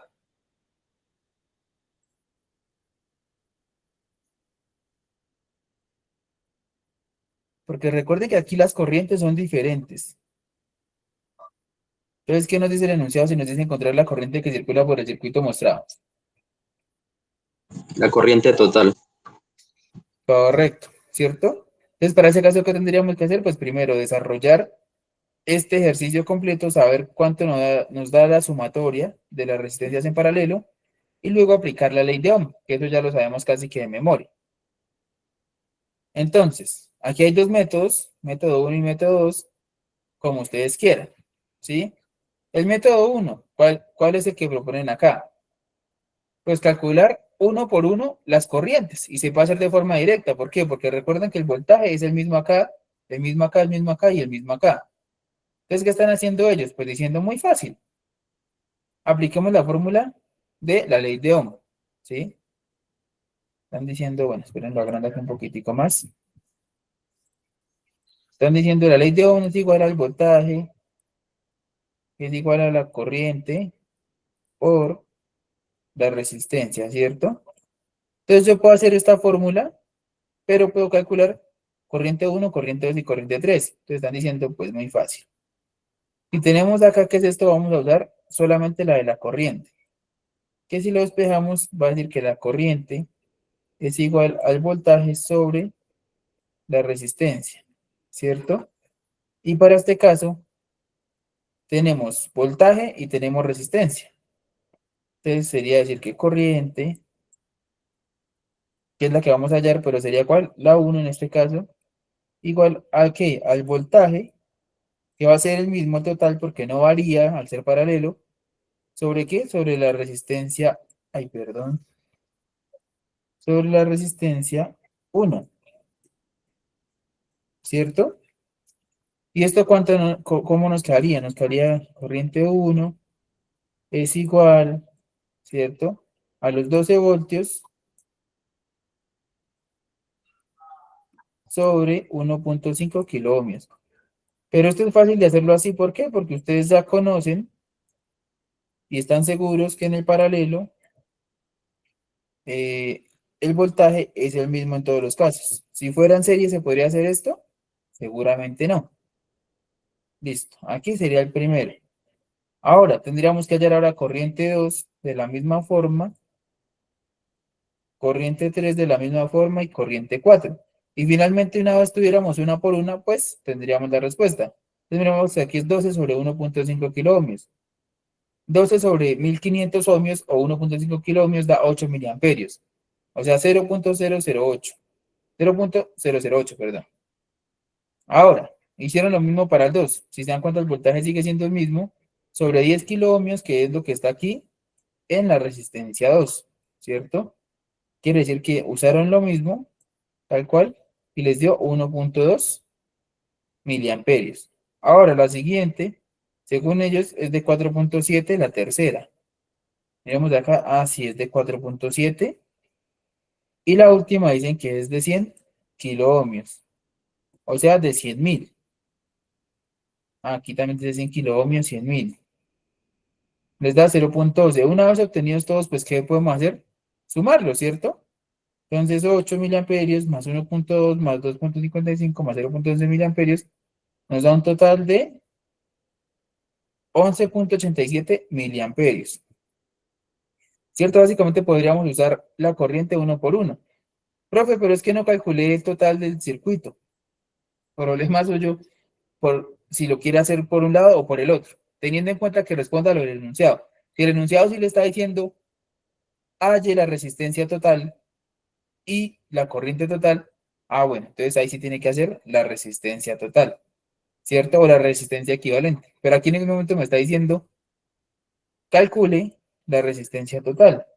Porque recuerden que aquí las corrientes son diferentes. Entonces, ¿qué nos dice el enunciado si nos dice encontrar la corriente que circula por el circuito mostrado? La corriente total. Correcto, ¿cierto? Entonces, para ese caso, ¿qué tendríamos que hacer? Pues primero, desarrollar este ejercicio completo, saber cuánto nos da la sumatoria de las resistencias en paralelo y luego aplicar la ley de Ohm, que eso ya lo sabemos casi que de memoria. Entonces, aquí hay dos métodos, método 1 y método 2, como ustedes quieran, ¿sí? El método 1, ¿cuál es el que proponen acá? Pues calcular uno por uno las corrientes y se puede hacer de forma directa. ¿Por qué? Porque recuerden que el voltaje es el mismo acá, el mismo acá, el mismo acá y el mismo acá. Entonces, ¿qué están haciendo ellos? Pues diciendo muy fácil. Apliquemos la fórmula de la ley de Ohm, ¿sí? Están diciendo, bueno, esperen, lo agrando aquí un poquitico más. Están diciendo la ley de Ohm es igual al voltaje, es igual a la corriente por la resistencia, ¿cierto? Entonces yo puedo hacer esta fórmula, pero puedo calcular corriente 1, corriente 2 y corriente 3. Entonces están diciendo, pues muy fácil. Y tenemos acá, ¿qué es esto? Vamos a usar solamente la de la corriente. Que si lo despejamos, va a decir que la corriente es igual al voltaje sobre la resistencia, ¿cierto? Y para este caso, tenemos voltaje y tenemos resistencia. Entonces sería decir que corriente, que es la que vamos a hallar, pero sería ¿cuál? La 1 en este caso, igual a ¿qué? Al voltaje, que va a ser el mismo total porque no varía al ser paralelo. ¿Sobre qué? Sobre la resistencia, ay, perdón, sobre la resistencia 1, ¿cierto? ¿Y esto cuánto, cómo nos quedaría? Nos quedaría corriente 1 es igual, ¿cierto? A los 12 voltios sobre 1.5 kiloohmios. Pero esto es fácil de hacerlo así, ¿por qué? Porque ustedes ya conocen y están seguros que en el paralelo el voltaje es el mismo en todos los casos. Si fuera en serie, ¿se podría hacer esto? Seguramente no. Listo, aquí sería el primero. Ahora, tendríamos que hallar ahora corriente 2 de la misma forma, corriente 3 de la misma forma y corriente 4. Y finalmente, una vez tuviéramos una por una, pues tendríamos la respuesta. Entonces, miramos que aquí es 12 sobre 1.5 kiloohmios. 12 sobre 1500 ohmios o 1.5 kiloohmios da 8 miliamperios. O sea, 0.008. 0.008, perdón. Ahora, hicieron lo mismo para el 2. Si se dan cuenta, el voltaje sigue siendo el mismo sobre 10 kiloohmios, que es lo que está aquí en la resistencia 2, ¿cierto? Quiere decir que usaron lo mismo, tal cual, y les dio 1.2 miliamperios. Ahora, la siguiente, según ellos, es de 4.7, la tercera. Miremos de acá, sí, es de 4.7. Y la última dicen que es de 100 kiloohmios, o sea, de 100.000. Aquí también dice 100 kiloohmios, 100.000. Les da 0.12. Una vez obtenidos todos, pues, ¿qué podemos hacer? Sumarlo, ¿cierto? Entonces, 8 miliamperios más 1.2 más 2.55 más 0.11 miliamperios nos da un total de 11.87 miliamperios. ¿Cierto? Básicamente podríamos usar la corriente uno por uno. Profe, pero es que no calculé el total del circuito. Problema suyo por si lo quiere hacer por un lado o por el otro, teniendo en cuenta que responda a lo del enunciado. Si el enunciado sí le está diciendo halle la resistencia total y la corriente total, bueno, entonces ahí sí tiene que hacer la resistencia total, ¿cierto? O la resistencia equivalente. Pero aquí en este momento me está diciendo calcule la resistencia total,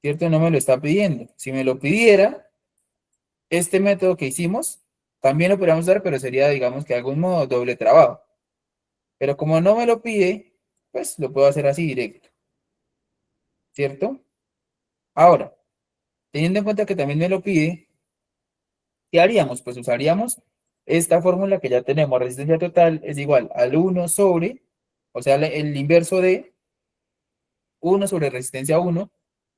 ¿cierto? No me lo está pidiendo. Si me lo pidiera, este método que hicimos, también lo podríamos usar, pero sería, digamos que de algún modo doble trabajo. Pero como no me lo pide, pues lo puedo hacer así directo, ¿cierto? Ahora, teniendo en cuenta que también me lo pide, ¿qué haríamos? Pues usaríamos esta fórmula que ya tenemos. Resistencia total es igual al 1 sobre, o sea, el inverso de 1 sobre resistencia 1,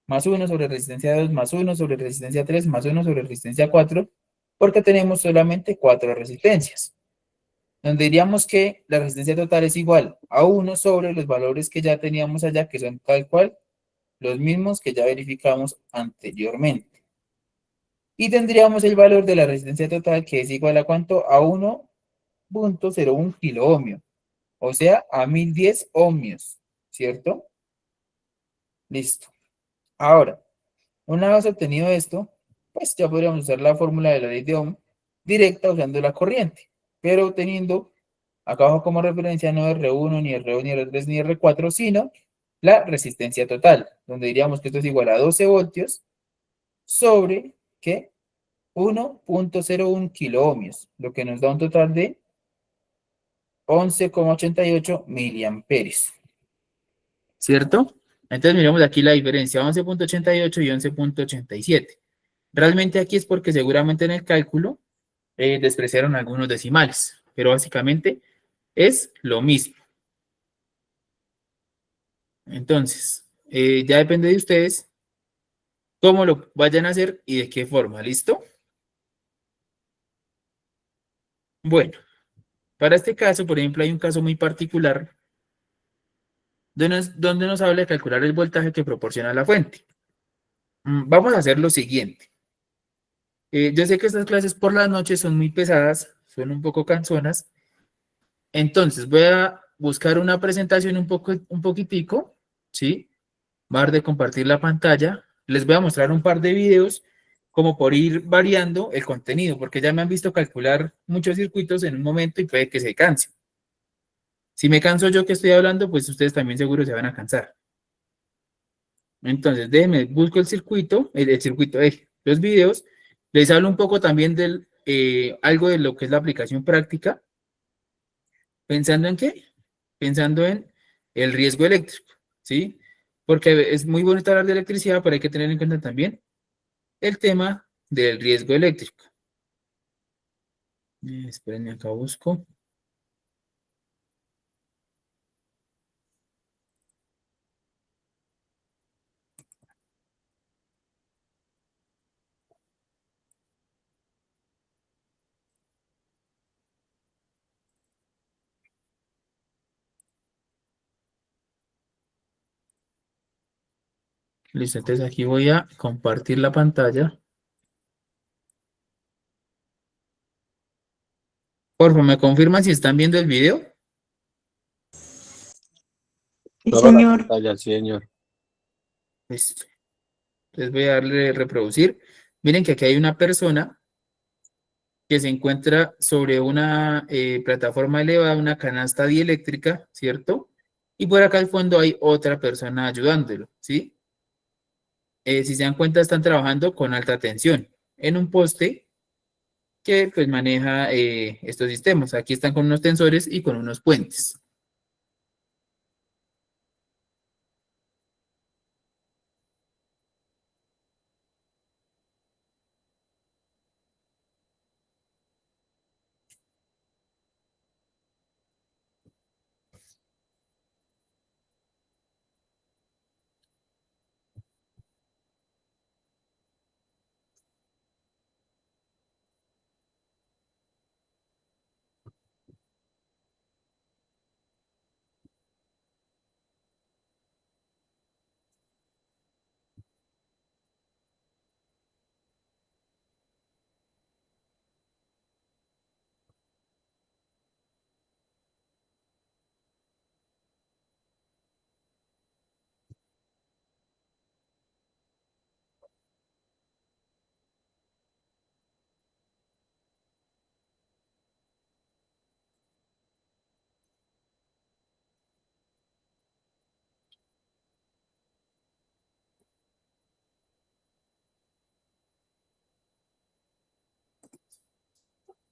más 1 sobre resistencia 2, más 1 sobre resistencia 3, más 1 sobre resistencia 4, porque tenemos solamente 4 resistencias. Donde diríamos que la resistencia total es igual a 1 sobre los valores que ya teníamos allá, que son tal cual los mismos que ya verificamos anteriormente. Y tendríamos el valor de la resistencia total, que es igual a ¿cuánto? A 1.01 kiloohmio, o sea, a 1010 ohmios, ¿cierto? Listo. Ahora, una vez obtenido esto, pues ya podríamos usar la fórmula de la ley de Ohm directa usando la corriente, pero teniendo acá abajo como referencia no R1, ni R2, ni R3, ni R4, sino la resistencia total, donde diríamos que esto es igual a 12 voltios sobre, ¿qué? 1.01 kiloohmios, lo que nos da un total de 11,88 miliamperios. ¿Cierto? Entonces miremos aquí la diferencia, 11.88 y 11.87. Realmente aquí es porque seguramente en el cálculo despreciaron algunos decimales, pero básicamente es lo mismo. Entonces, ya depende de ustedes cómo lo vayan a hacer y de qué forma, ¿listo? Bueno, para este caso, por ejemplo, hay un caso muy particular donde nos habla de calcular el voltaje que proporciona la fuente. Vamos a hacer lo siguiente. Yo sé que estas clases por las noches son muy pesadas, son un poco cansonas. Entonces, voy a buscar una presentación un poquitico, ¿sí? Voy a dar de compartir la pantalla. Les voy a mostrar un par de videos como por ir variando el contenido, porque ya me han visto calcular muchos circuitos en un momento y puede que se canse. Si me canso yo que estoy hablando, pues ustedes también seguro se van a cansar. Entonces, déjenme, busco el circuito, los videos. Les hablo un poco también del, algo de lo que es la aplicación práctica. ¿Pensando en qué? Pensando en el riesgo eléctrico, ¿sí? Porque es muy bonito hablar de electricidad, pero hay que tener en cuenta también el tema del riesgo eléctrico. Espérenme, acá busco. Listo, entonces aquí voy a compartir la pantalla. Por favor, ¿me confirman si están viendo el video? Sí, señor. Pantalla, sí, señor. Listo. Entonces voy a darle reproducir. Miren que aquí hay una persona que se encuentra sobre una plataforma elevada, una canasta dieléctrica, ¿cierto? Y por acá al fondo hay otra persona ayudándolo, ¿sí? Si se dan cuenta, están trabajando con alta tensión en un poste que pues maneja estos sistemas. Aquí están con unos tensores y con unos puentes.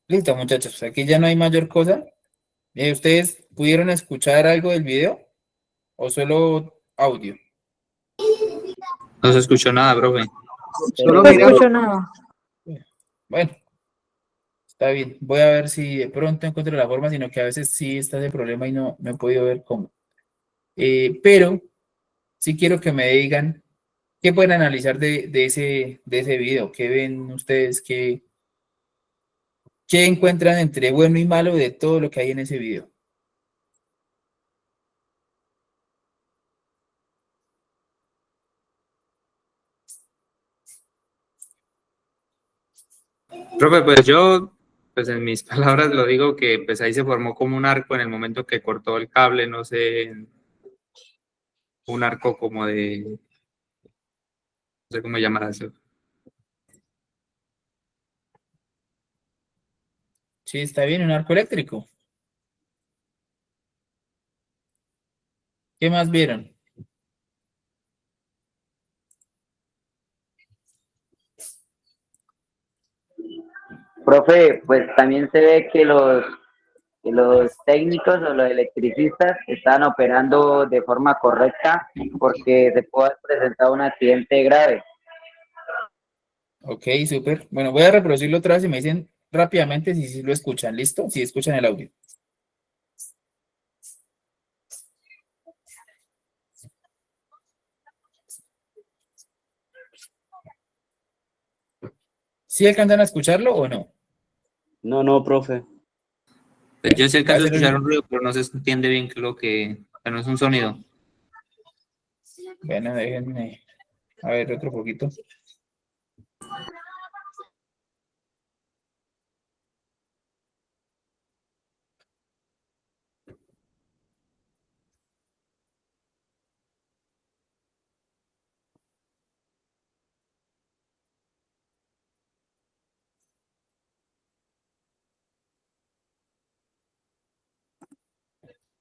Listo, muchachos, aquí ya no hay mayor cosa. ¿Ustedes pudieron escuchar algo del video o solo audio? No se escuchó nada, profe. No escucho nada. Bueno, está bien. Voy a ver si de pronto encuentro la forma, sino que a veces sí está ese problema y no he podido ver cómo. Pero sí quiero que me digan qué pueden analizar de ese video, qué ven ustedes, qué encuentran entre bueno y malo de todo lo que hay en ese video. Profe, pues yo, pues en mis palabras lo digo que pues ahí se formó como un arco en el momento que cortó el cable, no sé, un arco como de, no sé cómo llamar eso. Sí, está bien, un arco eléctrico. ¿Qué más vieron? Profe, pues también se ve que los técnicos o los electricistas están operando de forma correcta porque se puede haber presentado un accidente grave. Ok, súper. Bueno, voy a reproducirlo otra vez y me dicen rápidamente si lo escuchan. ¿Listo? Si escuchan el audio. ¿Sí alcanzan a escucharlo o no? No, profe. Pues yo sí Voy a alcanzo a hacer escuchar el- un ruido, pero no se entiende bien qué es lo que no es un sonido. Bueno, déjenme. A ver, otro poquito.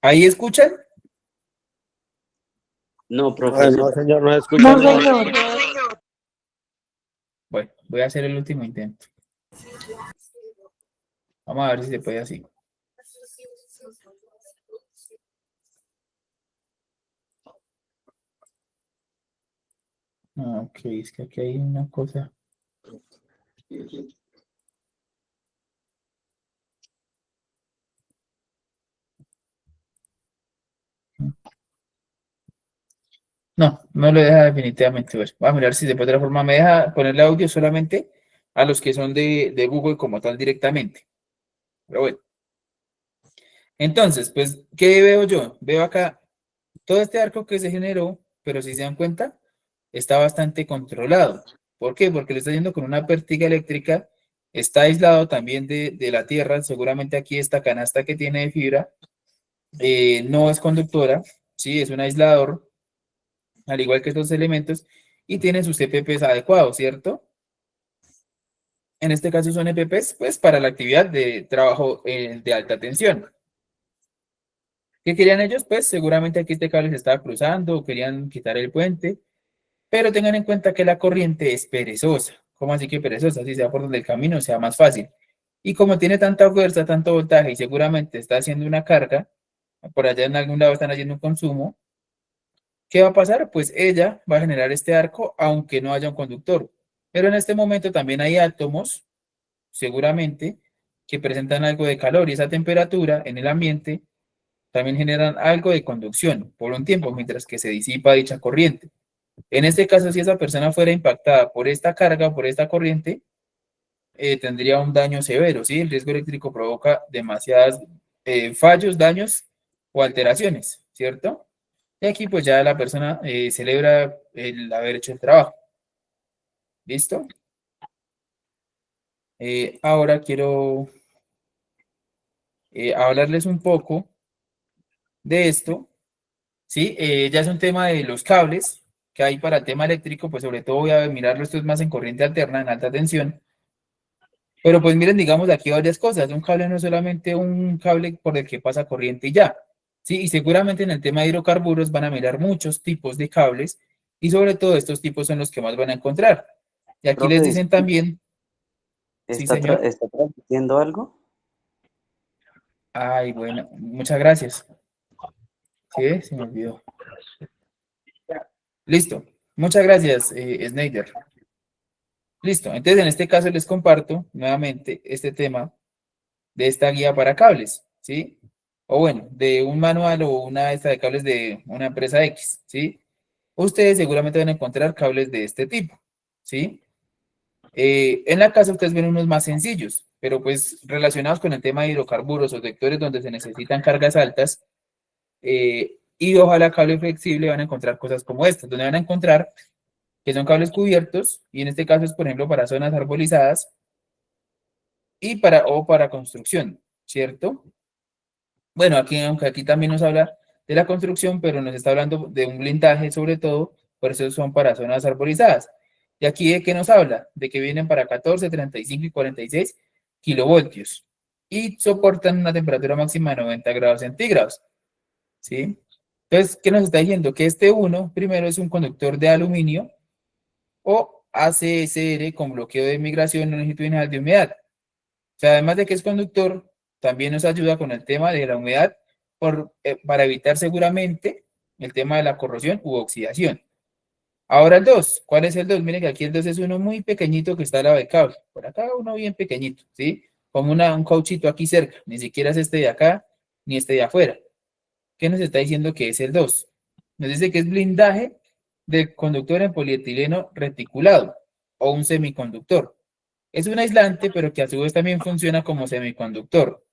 ¿Ahí escuchan? No, No, profesor. señor, no escucha No, nada. señor. Bueno, voy a hacer el último intento. Vamos a ver si se puede así. Ah, ok, es que aquí hay una cosa. No, no lo deja definitivamente ver. Voy a mirar si de otra forma me deja ponerle audio solamente a los que son de Google como tal directamente. Pero bueno. Entonces, pues, ¿qué veo yo? Veo acá todo este arco que se generó, pero si se dan cuenta, está bastante controlado. ¿Por qué? Porque lo está haciendo con una pértiga eléctrica, está aislado también de la tierra, seguramente aquí esta canasta que tiene de fibra no es conductora, sí, es un aislador, al igual que estos elementos, y tiene sus EPPs adecuados, ¿cierto? En este caso son EPPs, pues, para la actividad de trabajo de alta tensión. ¿Qué querían ellos? Pues seguramente aquí este cable se estaba cruzando o querían quitar el puente, pero tengan en cuenta que la corriente es perezosa. ¿Cómo así que perezosa? Si sea por donde el camino sea más fácil. Y como tiene tanta fuerza, tanto voltaje y seguramente está haciendo una carga, por allá en algún lado están haciendo un consumo, ¿qué va a pasar? Pues ella va a generar este arco aunque no haya un conductor. Pero en este momento también hay átomos, seguramente, que presentan algo de calor y esa temperatura en el ambiente también generan algo de conducción por un tiempo mientras que se disipa dicha corriente. En este caso, si esa persona fuera impactada por esta carga, por esta corriente, tendría un daño severo, ¿sí? El riesgo eléctrico provoca demasiados fallos, daños o alteraciones, ¿cierto? Y aquí pues ya la persona celebra el haber hecho el trabajo. ¿Listo? Ahora quiero hablarles un poco de esto, ¿sí? Ya es un tema de los cables que hay para el tema eléctrico, pues sobre todo voy a mirarlo, esto es más en corriente alterna, en alta tensión. Pero pues miren, digamos aquí varias cosas. Un cable no es solamente un cable por el que pasa corriente y ya. Sí, y seguramente en el tema de hidrocarburos van a mirar muchos tipos de cables y sobre todo estos tipos son los que más van a encontrar. Y aquí les Profe, dicen también, sí señor, ¿está transmitiendo algo? ay bueno, muchas gracias. Sí, se me olvidó. Listo, muchas gracias, Snyder. Listo, entonces en este caso les comparto nuevamente este tema de esta guía para cables, ¿sí? O bueno, de un manual o una esta de cables de una empresa X, ¿sí? Ustedes seguramente van a encontrar cables de este tipo, ¿sí? En la casa ustedes ven unos más sencillos, pero pues relacionados con el tema de hidrocarburos o sectores donde se necesitan cargas altas, y ojalá cable flexible van a encontrar cosas como estas, donde van a encontrar que son cables cubiertos, y en este caso es, por ejemplo, para zonas arbolizadas y para construcción, ¿cierto? Bueno, aquí, aunque aquí también nos habla de la construcción, pero nos está hablando de un blindaje sobre todo, por eso son para zonas arborizadas. Y aquí de qué nos habla, de que vienen para 14, 35 y 46 kilovoltios y soportan una temperatura máxima de 90 grados centígrados, ¿sí? Entonces, ¿qué nos está diciendo? Que este uno, primero, es un conductor de aluminio o ACSR con bloqueo de migración longitudinal de humedad. O sea, además de que es conductor, también nos ayuda con el tema de la humedad para evitar seguramente el tema de la corrosión u oxidación. Ahora el 2, ¿cuál es el 2? Miren que aquí el 2 es uno muy pequeñito que está al lado del cable. Por acá uno bien pequeñito, ¿sí? Como un cauchito aquí cerca. Ni siquiera es este de acá, ni este de afuera. ¿Qué nos está diciendo que es el 2? Nos dice que es blindaje del conductor en polietileno reticulado o un semiconductor. Es un aislante, pero que a su vez también funciona como semiconductor.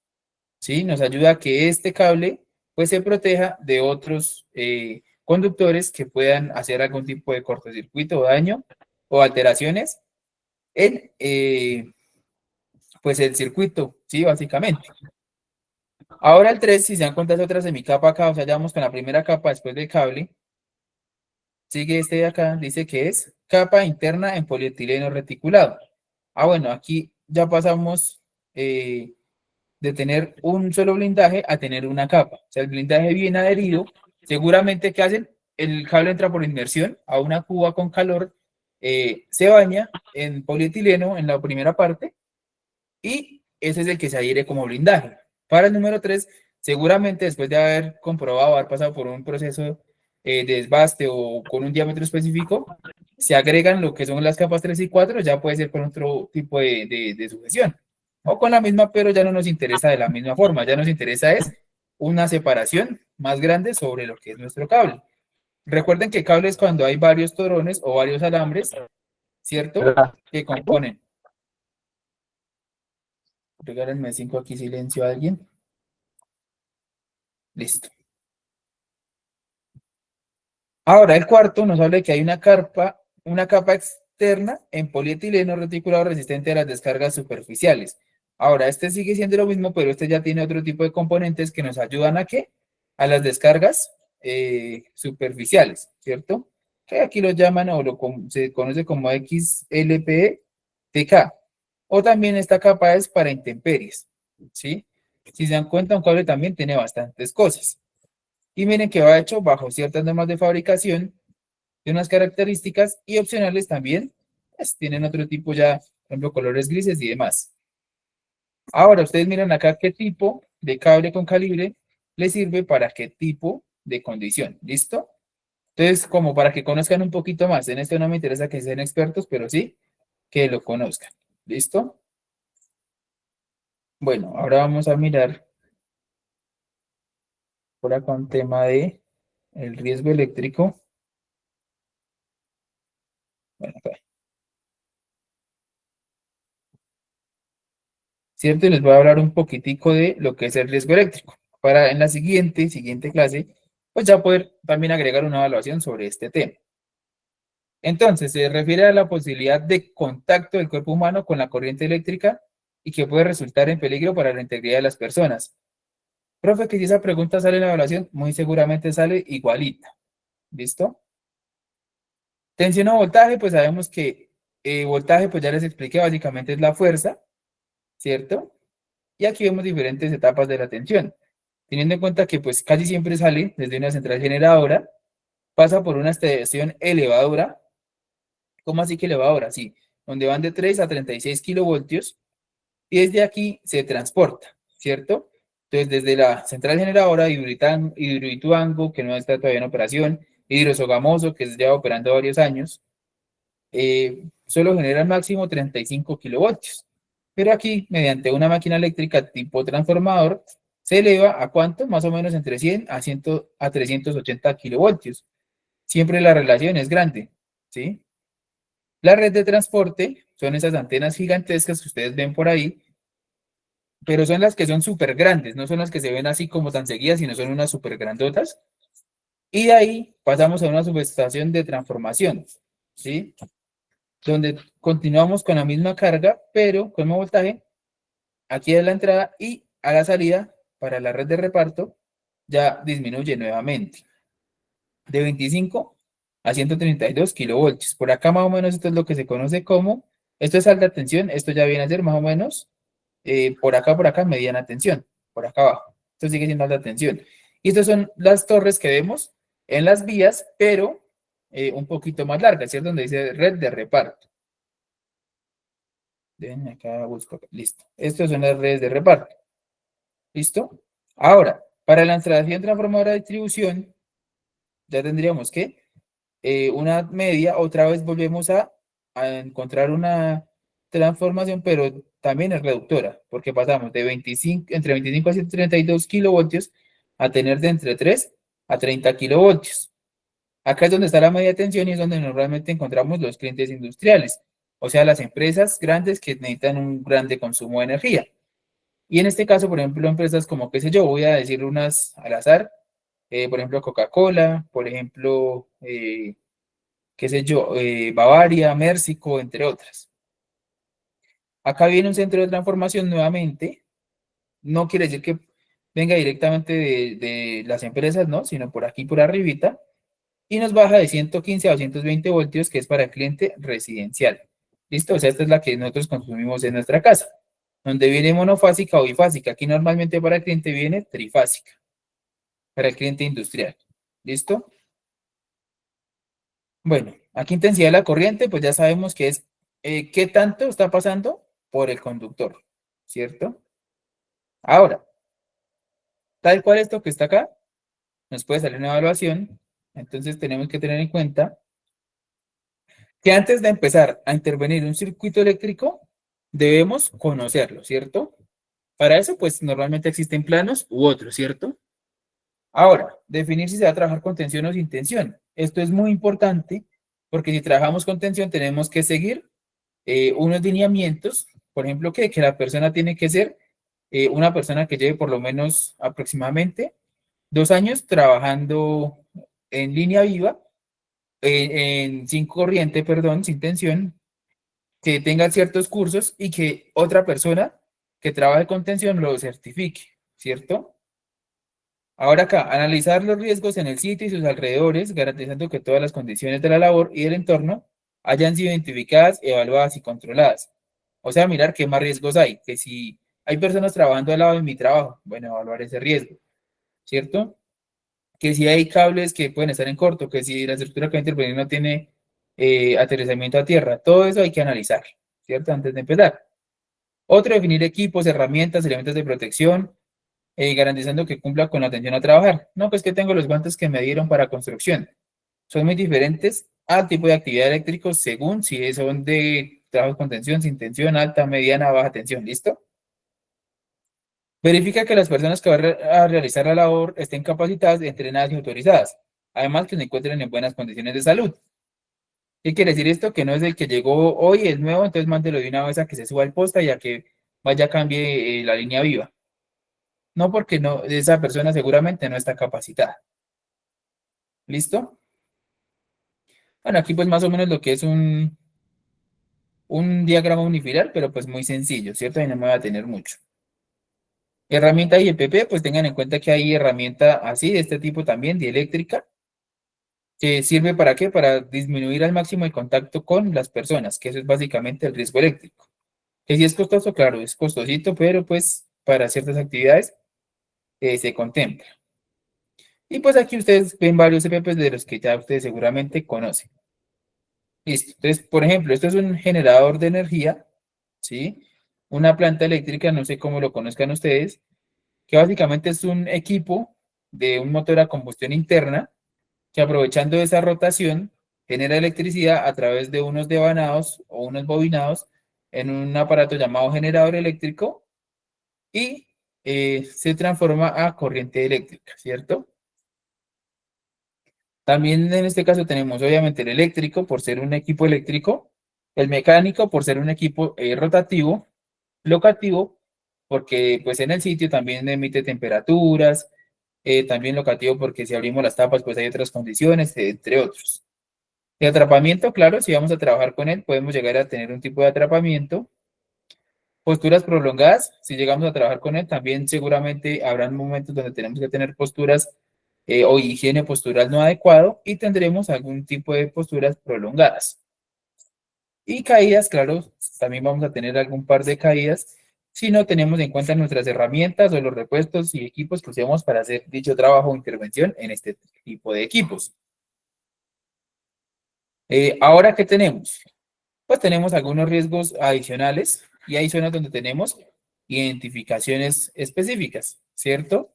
¿sí? Nos ayuda a que este cable pues se proteja de otros conductores que puedan hacer algún tipo de cortocircuito o daño o alteraciones en pues el circuito, ¿sí? Básicamente. Ahora el 3, si se dan cuenta, es otra semicapa acá, o sea, ya vamos con la primera capa después del cable. Sigue este de acá, dice que es capa interna en polietileno reticulado. Ah, bueno, aquí ya pasamos de tener un solo blindaje a tener una capa. O sea, el blindaje bien adherido, seguramente ¿qué hacen? El cable entra por inmersión a una cuba con calor, se baña en polietileno en la primera parte y ese es el que se adhiere como blindaje. Para el número 3, seguramente después de haber comprobado, haber pasado por un proceso de desbaste o con un diámetro específico, se agregan lo que son las capas 3 y 4, ya puede ser con otro tipo de sujeción. O con la misma, pero ya no nos interesa de la misma forma, ya nos interesa es una separación más grande sobre lo que es nuestro cable. Recuerden que cable es cuando hay varios torones o varios alambres, ¿cierto? Que componen. Regálenme 5 aquí, silencio a alguien. Listo. Ahora el cuarto nos habla de que hay una capa externa en polietileno reticulado resistente a las descargas superficiales. Ahora, este sigue siendo lo mismo, pero este ya tiene otro tipo de componentes que nos ayudan a ¿qué? A las descargas superficiales, ¿cierto? Que aquí lo llaman o se conoce como XLPE-TK. O también esta capa es para intemperies, ¿sí? Si se dan cuenta, un cable también tiene bastantes cosas. Y miren que va hecho bajo ciertas normas de fabricación, de unas características y opcionales también, pues tienen otro tipo ya, por ejemplo, colores grises y demás. Ahora, ustedes miran acá qué tipo de cable con calibre le sirve para qué tipo de condición, ¿listo? Entonces, como para que conozcan un poquito más, en esto no me interesa que sean expertos, pero sí que lo conozcan, ¿listo? Bueno, ahora vamos a mirar por acá un tema de el riesgo eléctrico. Bueno, acá. ¿Cierto? Y les voy a hablar un poquitico de lo que es el riesgo eléctrico, para en la siguiente clase, pues ya poder también agregar una evaluación sobre este tema. Entonces, se refiere a la posibilidad de contacto del cuerpo humano con la corriente eléctrica y que puede resultar en peligro para la integridad de las personas. Profe, que si esa pregunta sale en la evaluación, muy seguramente sale igualita. ¿Listo? Tensión o voltaje, pues sabemos que voltaje, pues ya les expliqué, básicamente es la fuerza, ¿cierto? Y aquí vemos diferentes etapas de la tensión, teniendo en cuenta que pues casi siempre sale desde una central generadora, pasa por una estación elevadora. ¿Cómo así que elevadora? Sí, donde van de 3 a 36 kilovoltios y desde aquí se transporta, ¿cierto? Entonces desde la central generadora Hidroituango, que no está todavía en operación, Hidrosogamoso, que lleva operando varios años, solo genera al máximo 35 kilovoltios. Pero aquí, mediante una máquina eléctrica tipo transformador, se eleva a ¿cuánto? Más o menos entre 100 a 380 kilovoltios. Siempre la relación es grande, ¿sí? La red de transporte son esas antenas gigantescas que ustedes ven por ahí, pero son las que son súper grandes, no son las que se ven así como tan seguidas, sino son unas súper grandotas. Y de ahí pasamos a una subestación de transformación, ¿sí? Donde continuamos con la misma carga, pero con más voltaje, aquí es la entrada y a la salida para la red de reparto ya disminuye nuevamente de 25 a 132 kilovoltios. Por acá más o menos esto es lo que se conoce como, esto es alta tensión, esto ya viene a ser más o menos por acá, mediana tensión, por acá abajo. Esto sigue siendo alta tensión. Y estas son las torres que vemos en las vías, pero un poquito más largas, ¿cierto? Donde dice red de reparto. Ven acá, busco, listo. Estas son las redes de reparto. ¿Listo? Ahora, para la instalación transformadora de distribución, ya tendríamos que una media, otra vez volvemos a encontrar una transformación, pero también es reductora, porque pasamos de 25, entre 25 a 132 kilovoltios a tener de entre 3 a 30 kilovoltios. Acá es donde está la media tensión y es donde normalmente encontramos los clientes industriales, o sea, las empresas grandes que necesitan un grande consumo de energía. Y en este caso, por ejemplo, empresas como, qué sé yo, voy a decir unas al azar, por ejemplo, Coca-Cola, por ejemplo, qué sé yo, Bavaria, Mércico, entre otras. Acá viene un centro de transformación nuevamente, no quiere decir que venga directamente de las empresas, ¿no? Sino por aquí, por arribita, y nos baja de 115 a 220 voltios, que es para el cliente residencial. ¿Listo? O sea, esta es la que nosotros consumimos en nuestra casa, donde viene monofásica o bifásica. Aquí normalmente para el cliente viene trifásica, para el cliente industrial. ¿Listo? Bueno, aquí intensidad de la corriente, pues ya sabemos que es qué tanto está pasando por el conductor, ¿cierto? Ahora, tal cual esto que está acá, nos puede salir una evaluación, entonces tenemos que tener en cuenta que antes de empezar a intervenir un circuito eléctrico, debemos conocerlo, ¿cierto? Para eso, pues normalmente existen planos u otros, ¿cierto? Ahora, definir si se va a trabajar con tensión o sin tensión. Esto es muy importante porque si trabajamos con tensión tenemos que seguir unos lineamientos, por ejemplo, que la persona tiene que ser una persona que lleve por lo menos aproximadamente 2 años trabajando en línea viva, sin corriente, perdón, sin tensión, que tenga ciertos cursos y que otra persona que trabaje con tensión lo certifique, ¿cierto? Ahora acá, analizar los riesgos en el sitio y sus alrededores, garantizando que todas las condiciones de la labor y del entorno hayan sido identificadas, evaluadas y controladas. O sea, mirar qué más riesgos hay, que si hay personas trabajando al lado de mi trabajo, bueno, evaluar ese riesgo, ¿cierto? Que si hay cables que pueden estar en corto, que si la estructura que va a intervenir no tiene aterrizamiento a tierra, todo eso hay que analizar, ¿cierto? Antes de empezar. Otro, definir equipos, herramientas, elementos de protección, garantizando que cumpla con la atención a trabajar. No, pues que tengo los guantes que me dieron para construcción. Son muy diferentes al tipo de actividad eléctrico según si son de trabajo con tensión, sin tensión, alta, mediana, baja tensión. ¿Listo? Verifica que las personas que van a realizar la labor estén capacitadas, entrenadas y autorizadas. Además, que se encuentren en buenas condiciones de salud. ¿Qué quiere decir esto? Que no es el que llegó hoy, es nuevo, entonces mándelo de una vez a que se suba al posta y a que vaya, cambie la línea viva. No, porque no, esa persona seguramente no está capacitada. ¿Listo? Bueno, aquí pues más o menos lo que es un diagrama unifilar, pero pues muy sencillo, ¿cierto? Y no me va a tener mucho. Herramienta IEPP, pues tengan en cuenta que hay herramienta así, de este tipo también, dieléctrica, que sirve para qué? Para disminuir al máximo el contacto con las personas, que eso es básicamente el riesgo eléctrico. Que si es costoso, claro, es costosito, pero pues para ciertas actividades se contempla. Y pues aquí ustedes ven varios EPPs de los que ya ustedes seguramente conocen. Listo. Entonces, por ejemplo, esto es un generador de energía, ¿sí? Una planta eléctrica, no sé cómo lo conozcan ustedes, que básicamente es un equipo de un motor a combustión interna que aprovechando esa rotación genera electricidad a través de unos devanados o unos bobinados en un aparato llamado generador eléctrico y se transforma a corriente eléctrica, ¿cierto? También en este caso tenemos obviamente el eléctrico por ser un equipo eléctrico, el mecánico por ser un equipo rotativo, locativo porque pues en el sitio también emite temperaturas, también locativo porque si abrimos las tapas pues hay otras condiciones, entre otros. De atrapamiento, claro, si vamos a trabajar con él podemos llegar a tener un tipo de atrapamiento. Posturas prolongadas, si llegamos a trabajar con él también seguramente habrán momentos donde tenemos que tener posturas o higiene postural no adecuado y tendremos algún tipo de posturas prolongadas. Y caídas, claro, también vamos a tener algún par de caídas si no tenemos en cuenta nuestras herramientas o los repuestos y equipos que usemos para hacer dicho trabajo o intervención en este tipo de equipos. Ahora, ¿qué tenemos? Pues tenemos algunos riesgos adicionales y hay zonas donde tenemos identificaciones específicas, ¿cierto?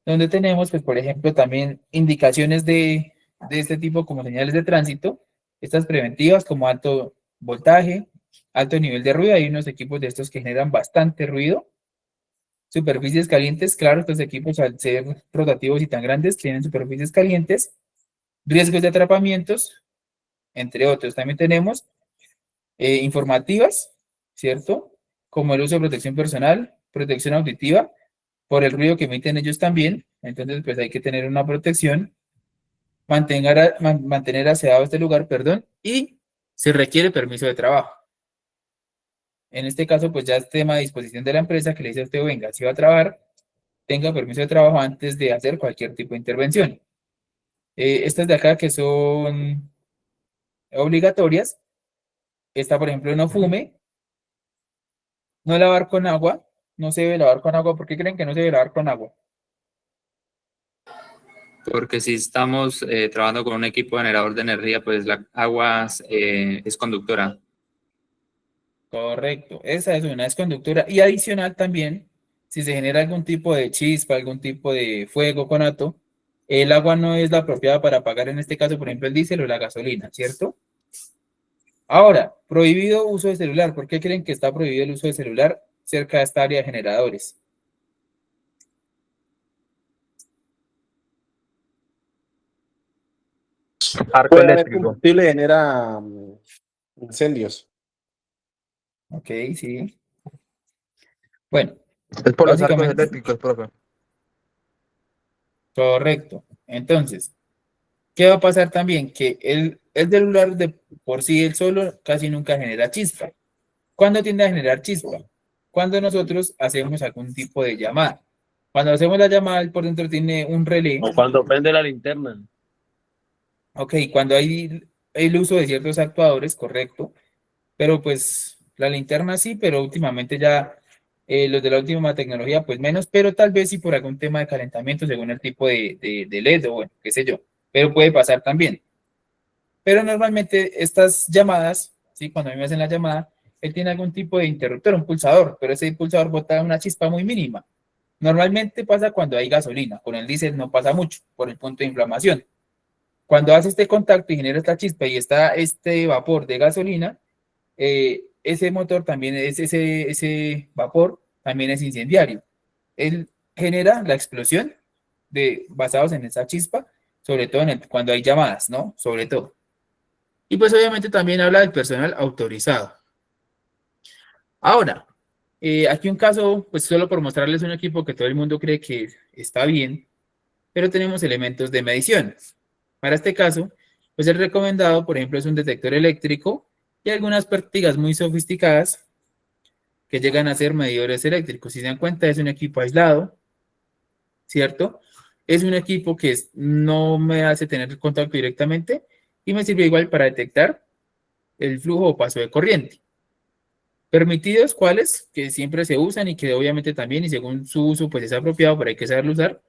Donde tenemos, pues, por ejemplo, también indicaciones de este tipo como señales de tránsito, estas preventivas como alto voltaje, alto nivel de ruido, hay unos equipos de estos que generan bastante ruido. Superficies calientes, claro, estos equipos al ser rotativos y tan grandes tienen superficies calientes, riesgos de atrapamientos, entre otros. También tenemos informativas, ¿cierto? Como el uso de protección personal, protección auditiva por el ruido que emiten ellos también. Entonces, pues hay que tener una protección, mantener aseado este lugar, perdón, y se requiere permiso de trabajo. En este caso, pues ya es tema de disposición de la empresa que le dice a usted, venga, si va a trabajar, tenga permiso de trabajo antes de hacer cualquier tipo de intervención. Estas de acá que son obligatorias, esta, por ejemplo, no fume, no lavar con agua, no se debe lavar con agua. ¿Por qué creen que no se debe lavar con agua? Porque si estamos trabajando con un equipo generador de energía, pues la agua es conductora. Correcto, esa es conductora. Y adicional también, si se genera algún tipo de chispa, algún tipo de fuego conato, el agua no es la apropiada para apagar, en este caso, por ejemplo, el diésel o la gasolina, ¿cierto? Ahora, prohibido uso de celular. ¿Por qué creen que está prohibido el uso de celular cerca de esta área de generadores? Arco Puede haber eléctrico. combustible genera incendios. Ok, sí. Bueno, Es por los arcos básicamente, eléctricos, profe. correcto. Entonces, ¿qué va a pasar también? Que el celular de por sí, él solo, casi nunca genera chispa. ¿Cuándo tiende a generar chispa? Cuando nosotros hacemos algún tipo de llamada. Cuando hacemos la llamada, él por dentro tiene un relé. O cuando prende la linterna. Ok, cuando hay el uso de ciertos actuadores, correcto. Pero pues la linterna sí, pero últimamente ya los de la última tecnología, pues menos, pero tal vez sí por algún tema de calentamiento según el tipo de LED o bueno, qué sé yo. Pero puede pasar también. Pero normalmente estas llamadas, ¿sí? Cuando a mí me hacen la llamada, él tiene algún tipo de interruptor, un pulsador, pero ese pulsador bota una chispa muy mínima. Normalmente pasa cuando hay gasolina, con el diésel no pasa mucho por el punto de inflamación. Cuando hace este contacto y genera esta chispa y está este vapor de gasolina, ese motor también ese vapor también es incendiario. Él genera la explosión basados en esa chispa, sobre todo cuando hay llamadas, ¿no? Sobre todo. Y pues obviamente también habla del personal autorizado. Ahora, aquí un caso, pues solo por mostrarles un equipo que todo el mundo cree que está bien, pero tenemos elementos de medición. Para este caso, pues el recomendado, por ejemplo, es un detector eléctrico y algunas prácticas muy sofisticadas que llegan a ser medidores eléctricos. Si se dan cuenta, es un equipo aislado, ¿cierto? Es un equipo que no me hace tener contacto directamente y me sirve igual para detectar el flujo o paso de corriente. Permitidos, ¿cuáles? Que siempre se usan y que obviamente también, y según su uso, pues es apropiado, pero hay que saberlo usar.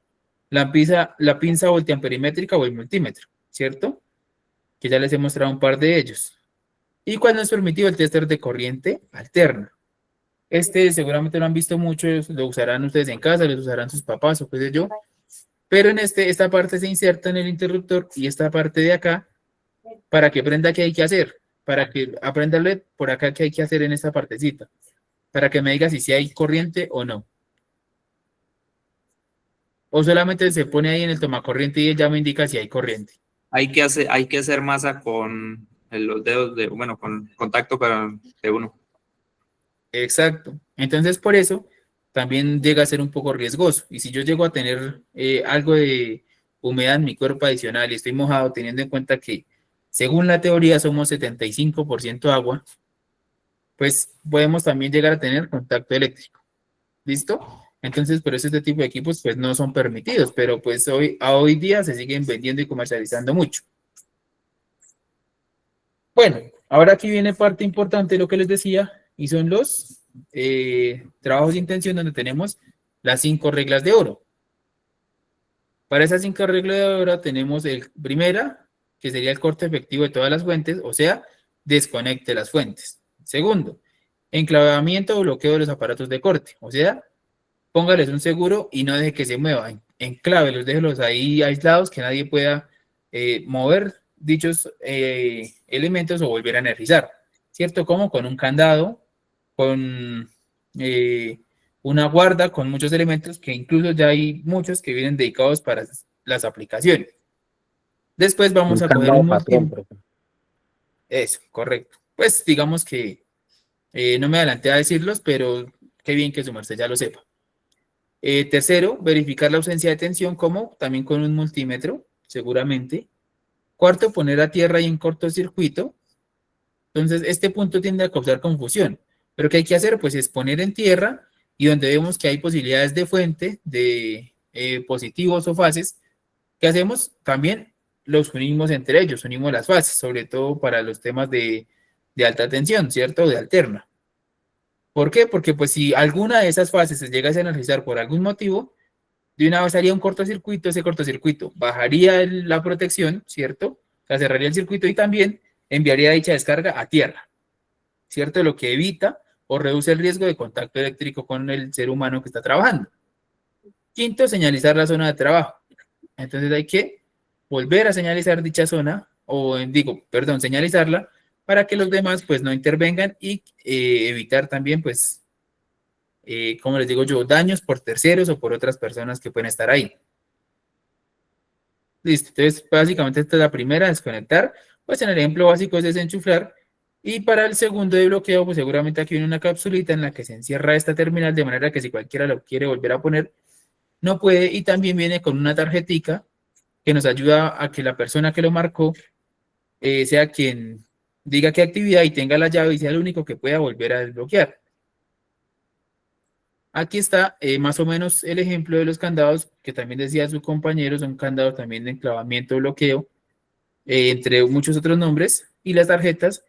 La pinza voltiamperimétrica o el multímetro, ¿cierto? Que ya les he mostrado un par de ellos. ¿Y cuándo es permitido el tester de corriente alterna? Este seguramente lo han visto mucho, lo usarán ustedes en casa, lo usarán sus papás o qué sé yo. Pero en esta parte se inserta en el interruptor y esta parte de acá para que aprenda qué hay que hacer, para que aprenderle por acá qué hay que hacer en esta partecita, para que me diga si hay corriente o no. O solamente se pone ahí en el tomacorriente y él ya me indica si hay corriente. Hay que hacer masa con los dedos bueno, con contacto de uno. Exacto. Entonces, por eso también llega a ser un poco riesgoso. Y si yo llego a tener algo de humedad en mi cuerpo adicional y estoy mojado, teniendo en cuenta que según la teoría somos 75% agua, pues podemos también llegar a tener contacto eléctrico. ¿Listo? Entonces, por eso este tipo de equipos pues no son permitidos, pero pues hoy día se siguen vendiendo y comercializando mucho. Bueno, ahora aquí viene parte importante de lo que les decía, y son los trabajos de intención donde tenemos las 5 reglas de oro. Para esas 5 reglas de oro tenemos primera, que sería el corte efectivo de todas las fuentes, o sea, desconecte las fuentes. Segundo, enclavamiento o bloqueo de los aparatos de corte, o sea, póngales un seguro y no deje que se muevan. Enclávelos, déjelos ahí aislados, que nadie pueda mover dichos elementos o volver a energizar, ¿cierto? Como con un candado, con una guarda, con muchos elementos que incluso ya hay muchos que vienen dedicados para las aplicaciones. Después vamos a coger un multímetro. Eso, correcto. Pues digamos que no me adelanté a decirlos, pero Qué bien que su merced ya lo sepa. Tercero, verificar la ausencia de tensión, como también con un multímetro, seguramente. Cuarto, poner a tierra y en cortocircuito. Entonces, este punto tiende a causar confusión. Pero ¿qué hay que hacer? Pues es poner en tierra y donde vemos que hay posibilidades de fuente, de positivos o fases, ¿qué hacemos? También los unimos entre ellos, unimos las fases, sobre todo para los temas de alta tensión, ¿cierto? De alterna. ¿Por qué? Porque pues si alguna de esas fases se llegase a energizar por algún motivo, de una vez haría un cortocircuito, ese cortocircuito bajaría la protección, ¿cierto? O sea, cerraría el circuito y también enviaría dicha descarga a tierra, ¿cierto? Lo que evita o reduce el riesgo de contacto eléctrico con el ser humano que está trabajando. Quinto, señalizar la zona de trabajo. Entonces hay que volver a señalizar dicha zona, o digo, perdón, señalizarla para que los demás pues no intervengan y evitar también pues, como les digo yo, daños por terceros o por otras personas que pueden estar ahí. Listo, entonces básicamente esta es la primera, desconectar. Pues en el ejemplo básico es desenchuflar. Y para el segundo de bloqueo, pues seguramente aquí viene una capsulita en la que se encierra esta terminal de manera que si cualquiera lo quiere volver a poner, no puede. Y también viene con una tarjetica que nos ayuda a que la persona que lo marcó sea quien diga qué actividad y tenga la llave y sea el único que pueda volver a desbloquear. Aquí está más o menos el ejemplo de los candados que también decía su compañero, son candados también de enclavamiento, bloqueo, entre muchos otros nombres, y las tarjetas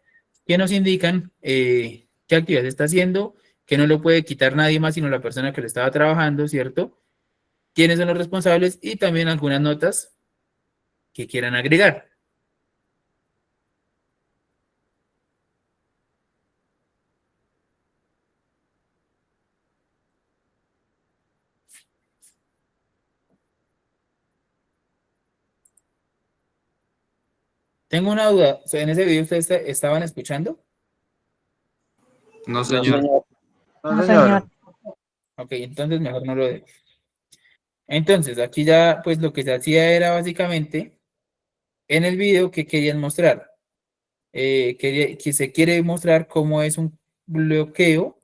que nos indican qué actividad se está haciendo, que no lo puede quitar nadie más sino la persona que lo estaba trabajando, ¿cierto? Quiénes son los responsables y también algunas notas que quieran agregar. Tengo una duda, o sea, ¿en ese video ustedes estaban escuchando? No, No, señor. señor. No, No, señor. señor. Ok, entonces mejor no lo dejo. Entonces, aquí ya, pues lo que se hacía era básicamente en el video que querían mostrar. Que se quiere mostrar cómo es un bloqueo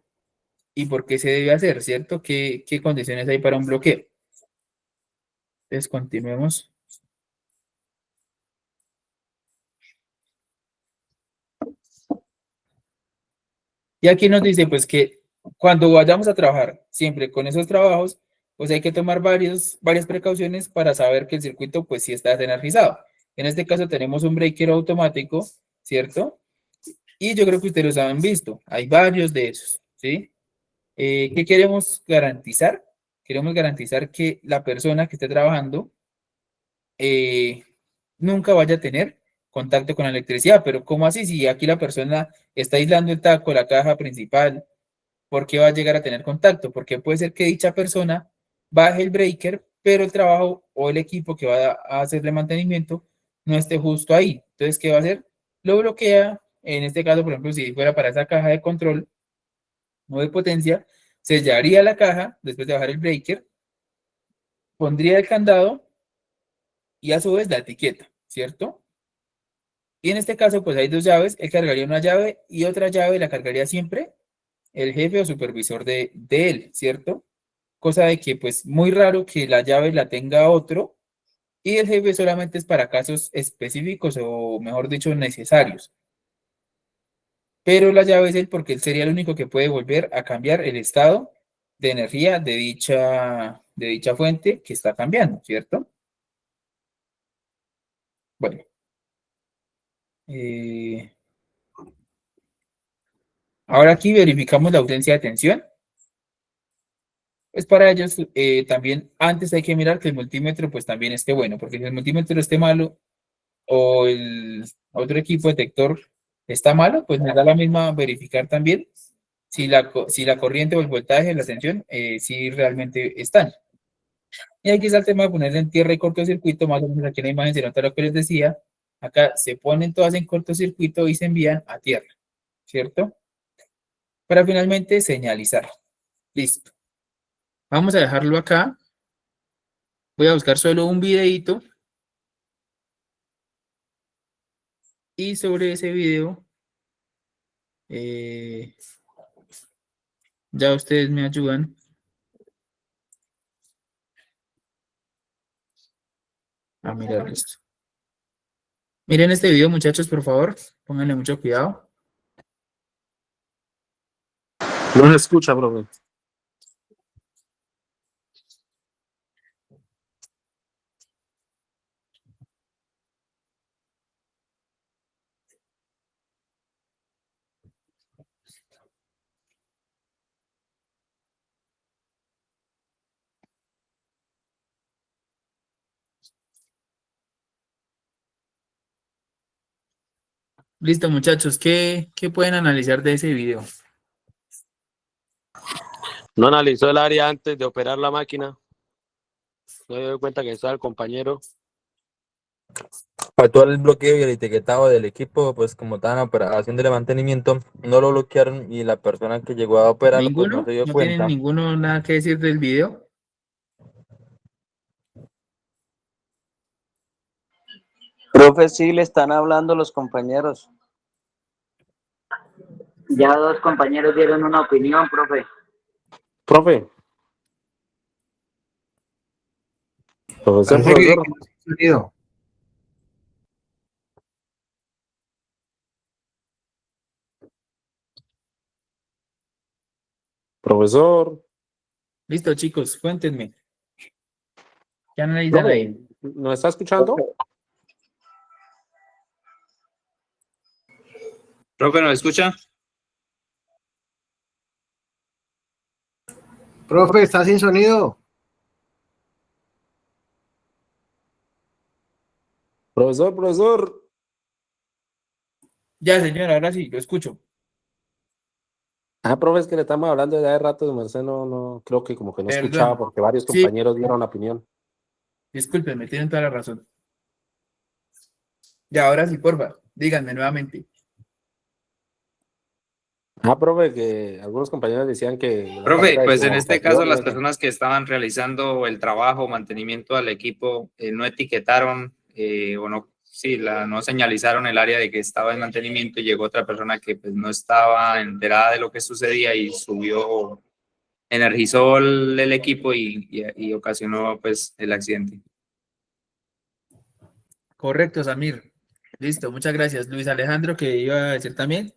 y por qué se debe hacer, ¿cierto? ¿Qué condiciones hay para un bloqueo? Entonces, continuemos. Y aquí nos dice, pues, que cuando vayamos a trabajar, siempre con esos trabajos, pues hay que tomar varias precauciones para saber que el circuito, pues, sí está energizado. En este caso tenemos un breaker automático, ¿cierto? Y yo creo que ustedes los han visto. Hay varios de esos, ¿sí? ¿Qué queremos garantizar? Queremos garantizar que la persona que esté trabajando eh, nunca vaya a tener contacto con la electricidad. Pero ¿cómo así? Si aquí la persona está aislando el taco, la caja principal, ¿por qué va a llegar a tener contacto? Porque puede ser que dicha persona baje el breaker, pero el trabajo o el equipo que va a hacerle mantenimiento no esté justo ahí. Entonces, ¿qué va a hacer? Lo bloquea. En este caso, por ejemplo, si fuera para esa caja de control o de potencia, sellaría la caja después de bajar el breaker, pondría el candado y a su vez la etiqueta, ¿cierto? Y en este caso, pues hay dos llaves. Él cargaría una llave y otra llave la cargaría siempre el jefe o supervisor de él, ¿cierto? Cosa de que, pues, muy raro que la llave la tenga otro y el jefe solamente es para casos específicos o, mejor dicho, necesarios. Pero la llave es él porque él sería el único que puede volver a cambiar el estado de energía de dicha fuente que está cambiando, ¿cierto? Bueno, eh, ahora aquí verificamos la ausencia de tensión. Pues para ellos también antes hay que mirar que el multímetro pues también esté bueno, porque si el multímetro esté malo o el otro equipo detector está malo, pues me da la misma verificar también si la corriente o el voltaje, la tensión, si realmente están. Y aquí está el tema de ponerle en tierra y cortocircuito, más o menos aquí en la imagen se nota lo que les decía. Acá se ponen todas en cortocircuito y se envían a tierra, ¿cierto? Para finalmente señalizar. Listo. Vamos a dejarlo acá. Voy a buscar solo un videíto. Y sobre ese video, Ya ustedes me ayudan. A mirar esto. Miren este video, muchachos, por favor. Pónganle mucho cuidado. No se escucha, profe. Listo, muchachos. ¿Qué pueden analizar de ese video? No analizó el área antes de operar la máquina. No se dio cuenta que estaba el compañero. Faltó el bloqueo y el etiquetado del equipo, pues como estaban haciendo el mantenimiento, no lo bloquearon y la persona que llegó a operarlo, pues no ¿Ninguno? se dio ¿No tienen cuenta. ninguno nada que decir del video? Profe, sí le están hablando los compañeros. Ya dos compañeros dieron una opinión, profe. Profe. Profesor, Parece que profesor. no se ha sonido. Profesor. Listo, chicos, cuéntenme. ¿Qué analizan Profe, ahí? ¿nos está escuchando? Profe, ¿nos escucha? Profe, está sin sonido. Profesor, profesor. Ya, señora, ahora sí, lo escucho. Ah, profe, es que le estamos hablando de hace rato de Merced, no, creo que como que no escuchaba Perdón. porque varios Sí, compañeros dieron opinión. discúlpenme, tienen toda la razón. Ya, ahora sí, porfa, díganme nuevamente. Ah, profe, que algunos compañeros decían que la Profe, falta de pues en este caso comunicación y las eso. personas que estaban realizando el trabajo, mantenimiento al equipo, no etiquetaron o no, sí, no señalizaron el área de que estaba en mantenimiento y llegó otra persona que pues no estaba enterada de lo que sucedía y subió, energizó el equipo y ocasionó pues el accidente. Correcto, Samir. Listo, muchas gracias. Luis Alejandro, que iba a decir también.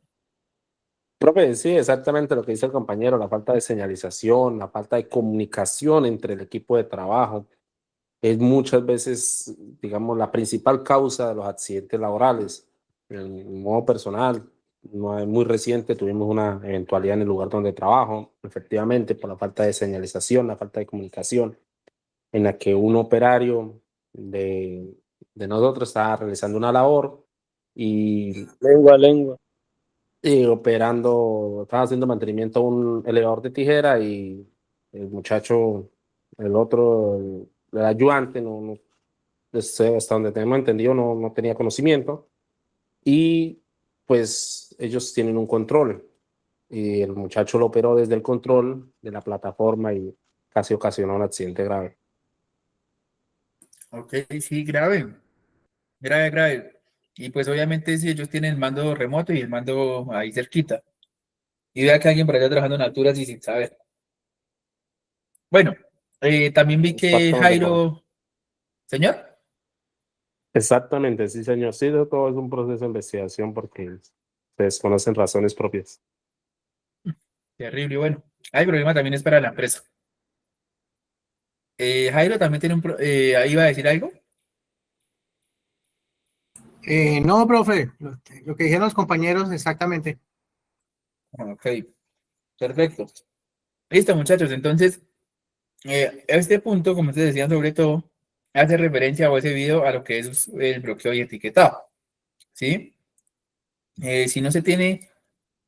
Profe, sí, exactamente lo que dice el compañero, la falta de señalización, la falta de comunicación entre el equipo de trabajo es muchas veces, digamos, la principal causa de los accidentes laborales. En modo personal, no es muy reciente, tuvimos una eventualidad en el lugar donde trabajo, efectivamente, por la falta de señalización, la falta de comunicación, en la que un operario de nosotros estaba realizando una labor y Lengua. operando, estaba haciendo mantenimiento a un elevador de tijera y el muchacho, el otro, el ayudante, hasta donde tenemos entendido, no tenía conocimiento y pues ellos tienen un control y el muchacho lo operó desde el control de la plataforma y casi ocasionó un accidente grave. Ok, sí, grave. Grave, grave. Y pues obviamente si ellos tienen el mando remoto y el mando ahí cerquita. Y vea que alguien por allá trabajando en alturas y sin saber. Bueno, también vi que Exactamente, profe. Jairo, señor. Exactamente, sí, señor. Sí, de todo es un proceso de investigación porque se desconocen razones propias. Terrible, bueno. Hay problema también es para la empresa. Jairo también tiene ahí iba a decir algo. No, profe, lo que dijeron los compañeros exactamente. Ok, perfecto. Listo, muchachos. Entonces, este punto, como ustedes decían, sobre todo, hace referencia o ese video a lo que es el bloqueo y etiquetado. ¿Sí? Si no se tiene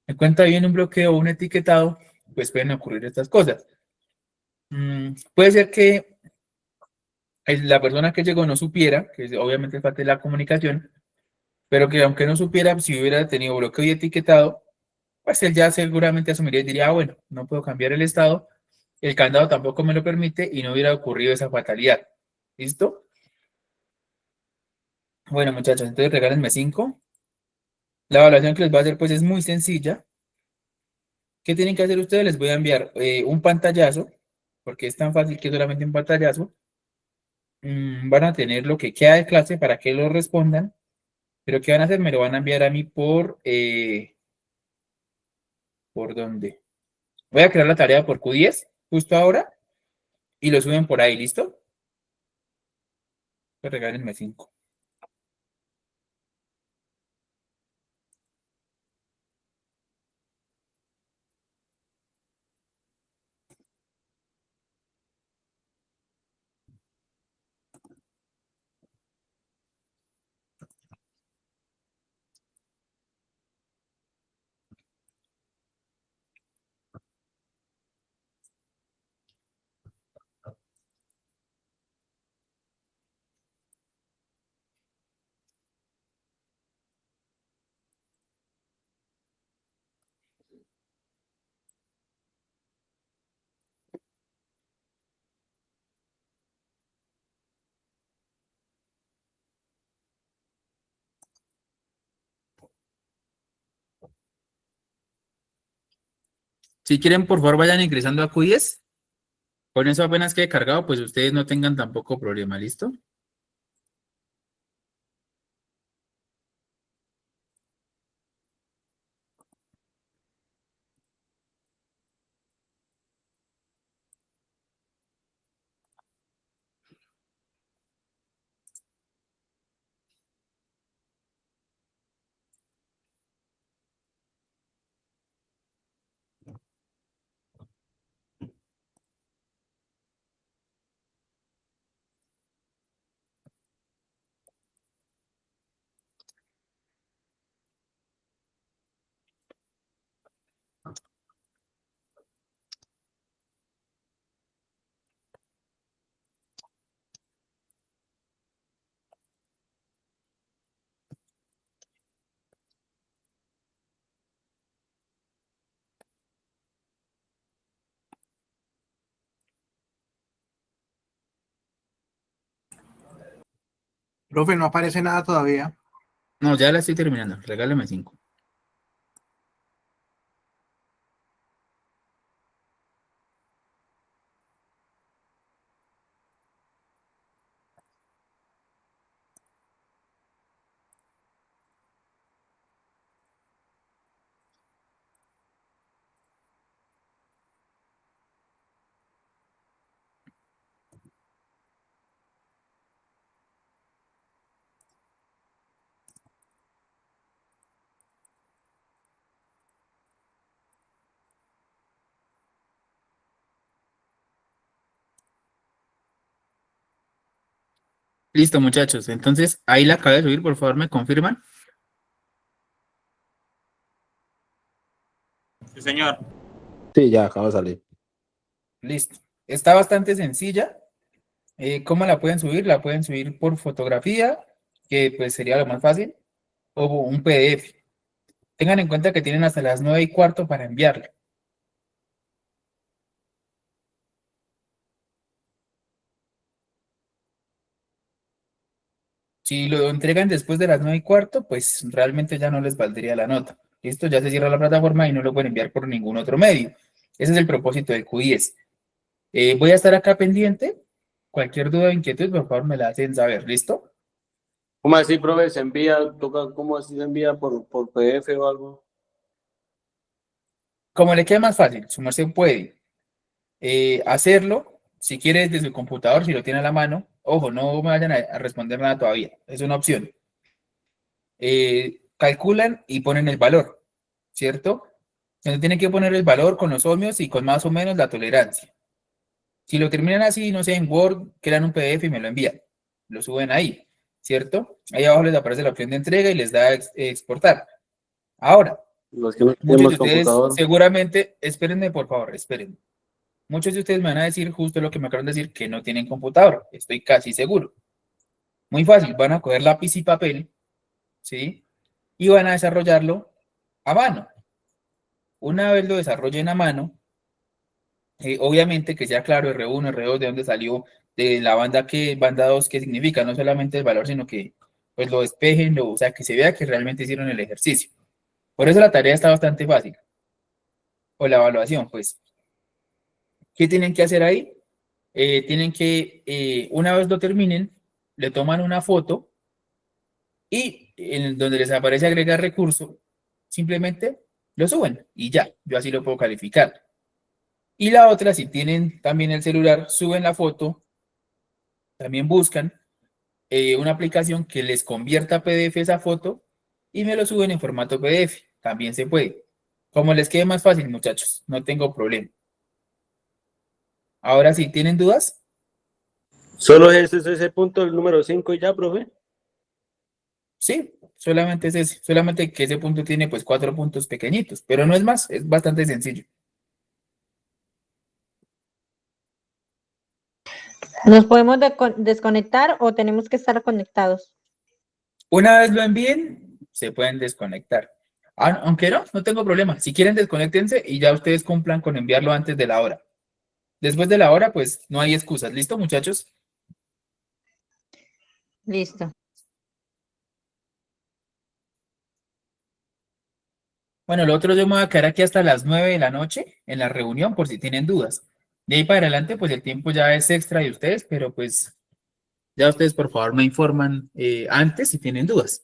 en cuenta bien un bloqueo o un etiquetado, pues pueden ocurrir estas cosas. Puede ser que la persona que llegó no supiera, que obviamente es parte de la comunicación, pero que aunque no supiera, si hubiera tenido bloqueo y etiquetado, pues él ya seguramente asumiría y diría, bueno, no puedo cambiar el estado, el candado tampoco me lo permite y no hubiera ocurrido esa fatalidad. ¿Listo? Bueno, muchachos, entonces regálenme 5. La evaluación que les voy a hacer pues es muy sencilla. ¿Qué tienen que hacer ustedes? Les voy a enviar un pantallazo, porque es tan fácil que solamente un pantallazo. Van a tener lo que queda de clase para que lo respondan, pero ¿qué van a hacer? Me lo van a enviar a mí ¿por dónde? Voy a crear la tarea por Q10, justo ahora, y lo suben por ahí, ¿listo? Pues regálenme 5. Si quieren, por favor, vayan ingresando a Q10. Con eso apenas quede cargado, pues ustedes no tengan tampoco problema, ¿listo? Profe, no aparece nada todavía. No, ya la estoy terminando. Regálame 5. Listo, muchachos. Entonces, ahí la acabo de subir, por favor, ¿me confirman? Sí, señor. Sí, ya acaba de salir. Listo. Está bastante sencilla. ¿Cómo la pueden subir? La pueden subir por fotografía, que pues sería lo más fácil, o un PDF. Tengan en cuenta que tienen hasta las 9:15 para enviarlo. Si lo entregan después de las 9:15, pues realmente ya no les valdría la nota. Listo, ya se cierra la plataforma y no lo pueden enviar por ningún otro medio. Ese es el propósito del Q10. Voy a estar acá pendiente. Cualquier duda o inquietud, por favor, me la hacen saber. ¿Listo? ¿Cómo así, profe? ¿Se envía, toca, cómo así se envía por PDF o algo? Como le queda más fácil, su merced puede hacerlo, si quiere desde su computador, si lo tiene a la mano. Ojo, no me vayan a responder nada todavía. Es una opción. Calculan y ponen el valor, ¿cierto? Entonces tienen que poner el valor con los ohmios y con más o menos la tolerancia. Si lo terminan así, no sé, en Word, crean un PDF y me lo envían. Lo suben ahí, ¿cierto? Ahí abajo les aparece la opción de entrega y les da exportar. Ahora, Los que no muchos tenemos de ustedes computador. seguramente, espérenme por favor, espérenme. Muchos de ustedes me van a decir justo lo que me acaban de decir, que no tienen computador. Estoy casi seguro. Muy fácil, van a coger lápiz y papel, ¿sí? Y van a desarrollarlo a mano. Una vez lo desarrollen a mano, obviamente que sea claro R1, R2, de dónde salió, de la banda que, banda 2, qué significa, no solamente el valor, sino que pues lo despejen, o sea, que se vea que realmente hicieron el ejercicio. Por eso la tarea está bastante fácil. o la evaluación, pues. ¿Qué tienen que hacer ahí? Tienen que, una vez lo terminen, le toman una foto y en donde les aparece agregar recurso, simplemente lo suben y ya, yo así lo puedo calificar. Y la otra, si tienen también el celular, suben la foto, también buscan una aplicación que les convierta a PDF esa foto y me lo suben en formato PDF. También se puede. Como les quede más fácil, muchachos, no tengo problema. Ahora sí, ¿tienen dudas? Solo ese punto, el número 5 y ya, profe. Sí, solamente es ese. Solamente que ese punto tiene pues 4 puntos pequeñitos, pero no es más, es bastante sencillo. ¿Nos podemos desconectar o tenemos que estar conectados? Una vez lo envíen, se pueden desconectar. Aunque no tengo problema. Si quieren, desconéctense y ya ustedes cumplan con enviarlo antes de la hora. Después de la hora, pues no hay excusas. ¿Listo, muchachos? Listo. Bueno, lo otro yo me voy a quedar aquí hasta las 9 de la noche en la reunión por si tienen dudas. De ahí para adelante, pues el tiempo ya es extra de ustedes, pero pues ya ustedes por favor me informan antes si tienen dudas.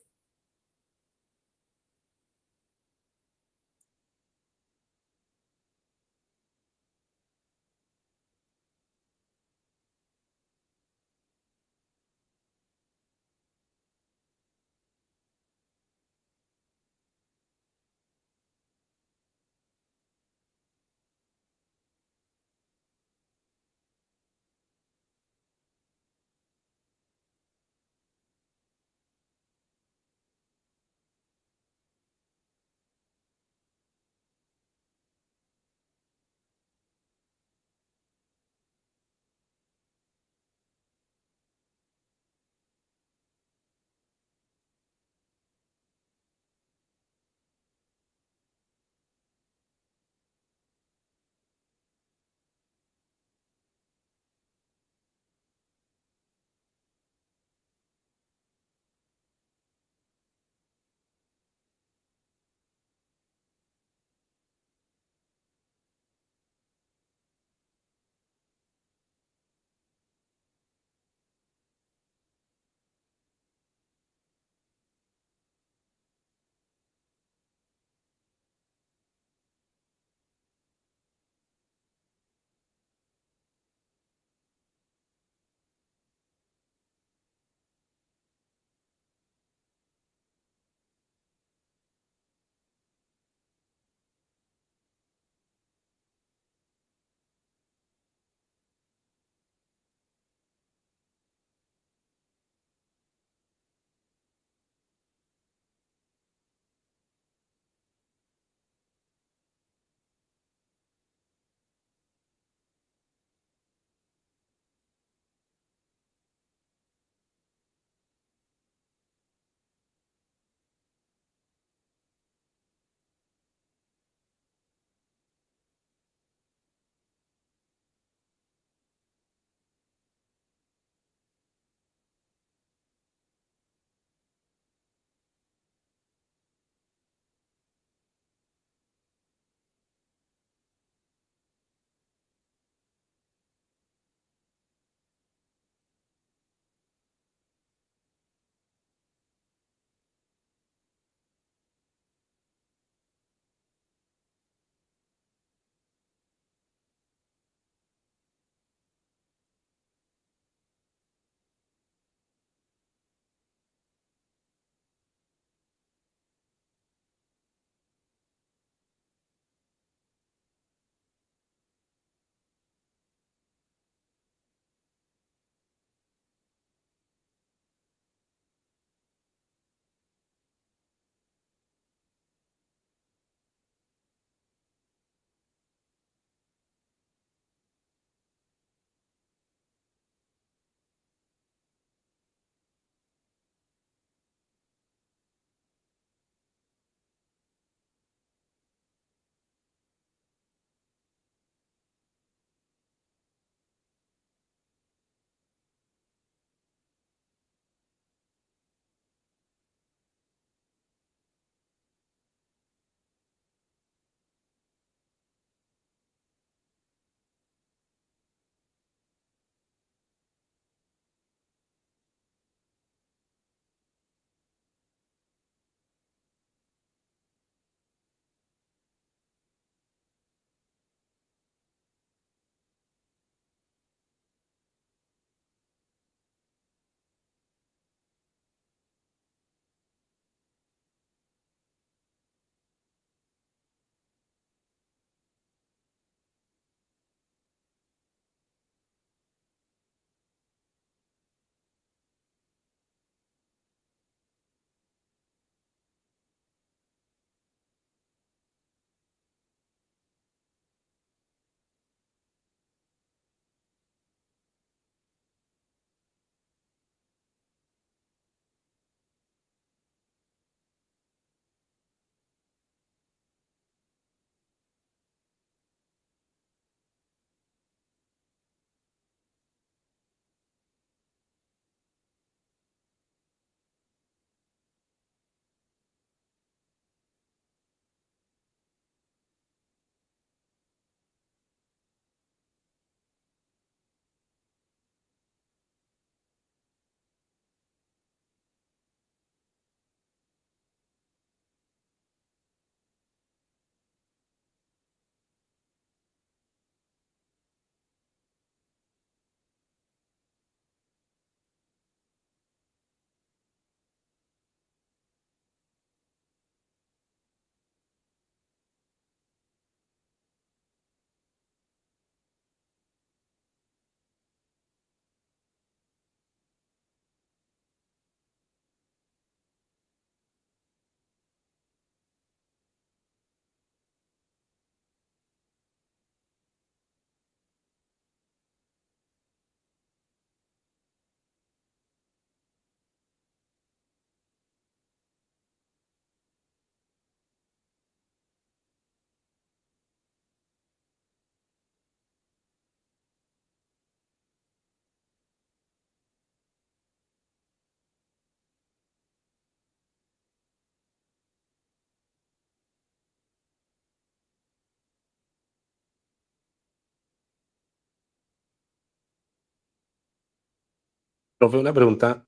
Profe, una pregunta.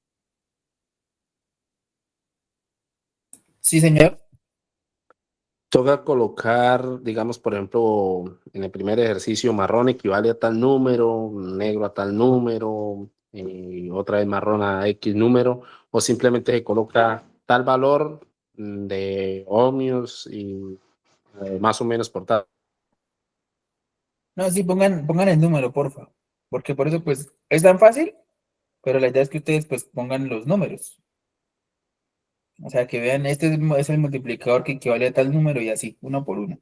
Sí, señor. Toca colocar, digamos, por ejemplo, en el primer ejercicio marrón equivale a tal número, negro a tal número, y otra vez marrón a X número, o simplemente se coloca tal valor de ohmios y más o menos por tal. No, sí, pongan el número, porfa. Porque por eso, pues, es tan fácil, pero la idea es que ustedes, pues, pongan los números. O sea, que vean, es el multiplicador que equivale a tal número y así, uno por uno.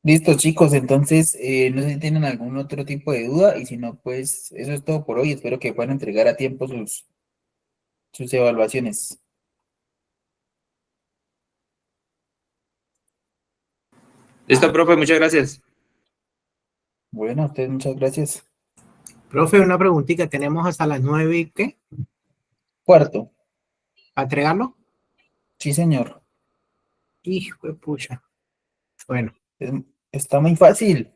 Listo, chicos, entonces no sé si tienen algún otro tipo de duda y si no, pues eso es todo por hoy. Espero que puedan entregar a tiempo sus evaluaciones. Listo, profe, muchas gracias. Bueno, a ustedes muchas gracias. Profe, una preguntita. Tenemos hasta las 9 y ¿qué? Cuarto, ¿Para entregarlo? sí, señor. Hijo de pucha. Bueno, Está muy fácil.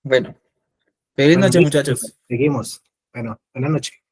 Bueno, feliz bueno, noche, listo, muchachos. seguimos. Bueno, buenas noches.